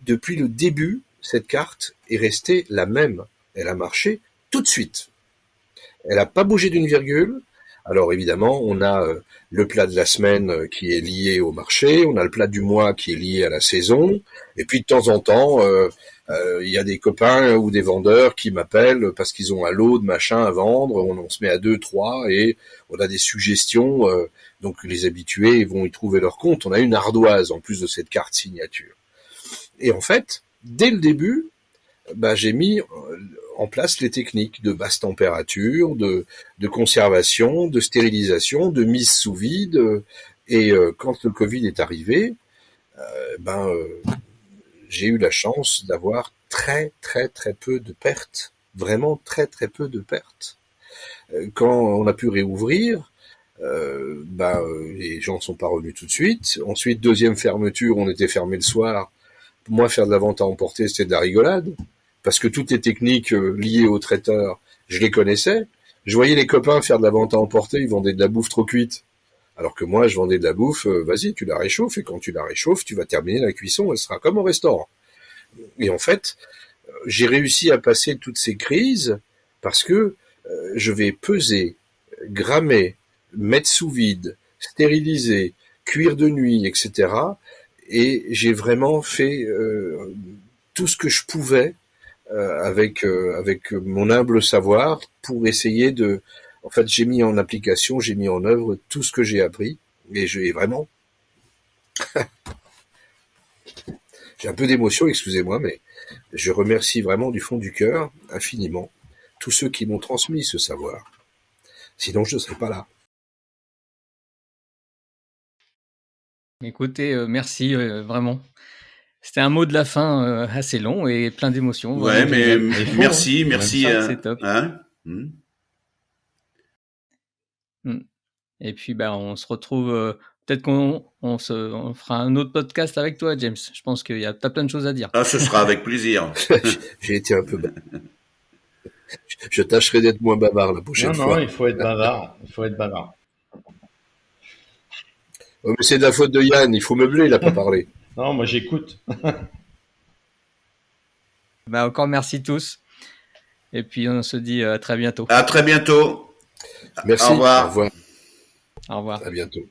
depuis le début, cette carte est restée la même. Elle a marché tout de suite. Elle n'a pas bougé d'une virgule. Alors évidemment, on a le plat de la semaine qui est lié au marché, on a le plat du mois qui est lié à la saison, et puis de temps en temps, il y a des copains ou des vendeurs qui m'appellent parce qu'ils ont un lot de machin à vendre, on se met à 2, 3, et on a des suggestions, donc les habitués vont y trouver leur compte. On a une ardoise en plus de cette carte signature. Et en fait, dès le début, j'ai mis en place les techniques de basse température, de conservation, de stérilisation, de mise sous vide. Et quand le Covid est arrivé, j'ai eu la chance d'avoir très très très peu de pertes, vraiment très très peu de pertes. Quand on a pu réouvrir, les gens ne sont pas revenus tout de suite. Ensuite, deuxième fermeture, on était fermé le soir. Pour moi, faire de la vente à emporter, c'était de la rigolade, parce que toutes les techniques liées aux traiteurs, je les connaissais. Je voyais les copains faire de la vente à emporter, ils vendaient de la bouffe trop cuite. Alors que moi, je vendais de la bouffe, vas-y, tu la réchauffes, et quand tu la réchauffes, tu vas terminer la cuisson, elle sera comme au restaurant. Et en fait, j'ai réussi à passer toutes ces crises parce que je vais peser, grammer, mettre sous vide, stériliser, cuire de nuit, etc. Et j'ai vraiment fait tout ce que je pouvais avec mon humble savoir pour essayer de... En fait, j'ai mis en application, j'ai mis en œuvre tout ce que j'ai appris. Et j'ai vraiment... J'ai un peu d'émotion, excusez-moi, mais je remercie vraiment du fond du cœur, infiniment, tous ceux qui m'ont transmis ce savoir. Sinon, je ne serais pas là. Écoutez, merci, vraiment. C'était un mot de la fin assez long et plein d'émotions. Ouais, mais merci. C'est top. Hein Et puis, on se retrouve. Peut-être qu'on fera un autre podcast avec toi, James. Je pense t'as plein de choses à dire. Ah, ce sera avec plaisir. J'ai été un peu bavard. Je tâcherai d'être moins bavard la prochaine fois. Non, il faut être bavard. Il faut être bavard. Oh, mais c'est de la faute de Yann, il faut meubler, il n'a pas parlé. Non, moi j'écoute. Encore merci tous. Et puis on se dit à très bientôt. À très bientôt. Merci. Au revoir. Au revoir. Au revoir. À bientôt.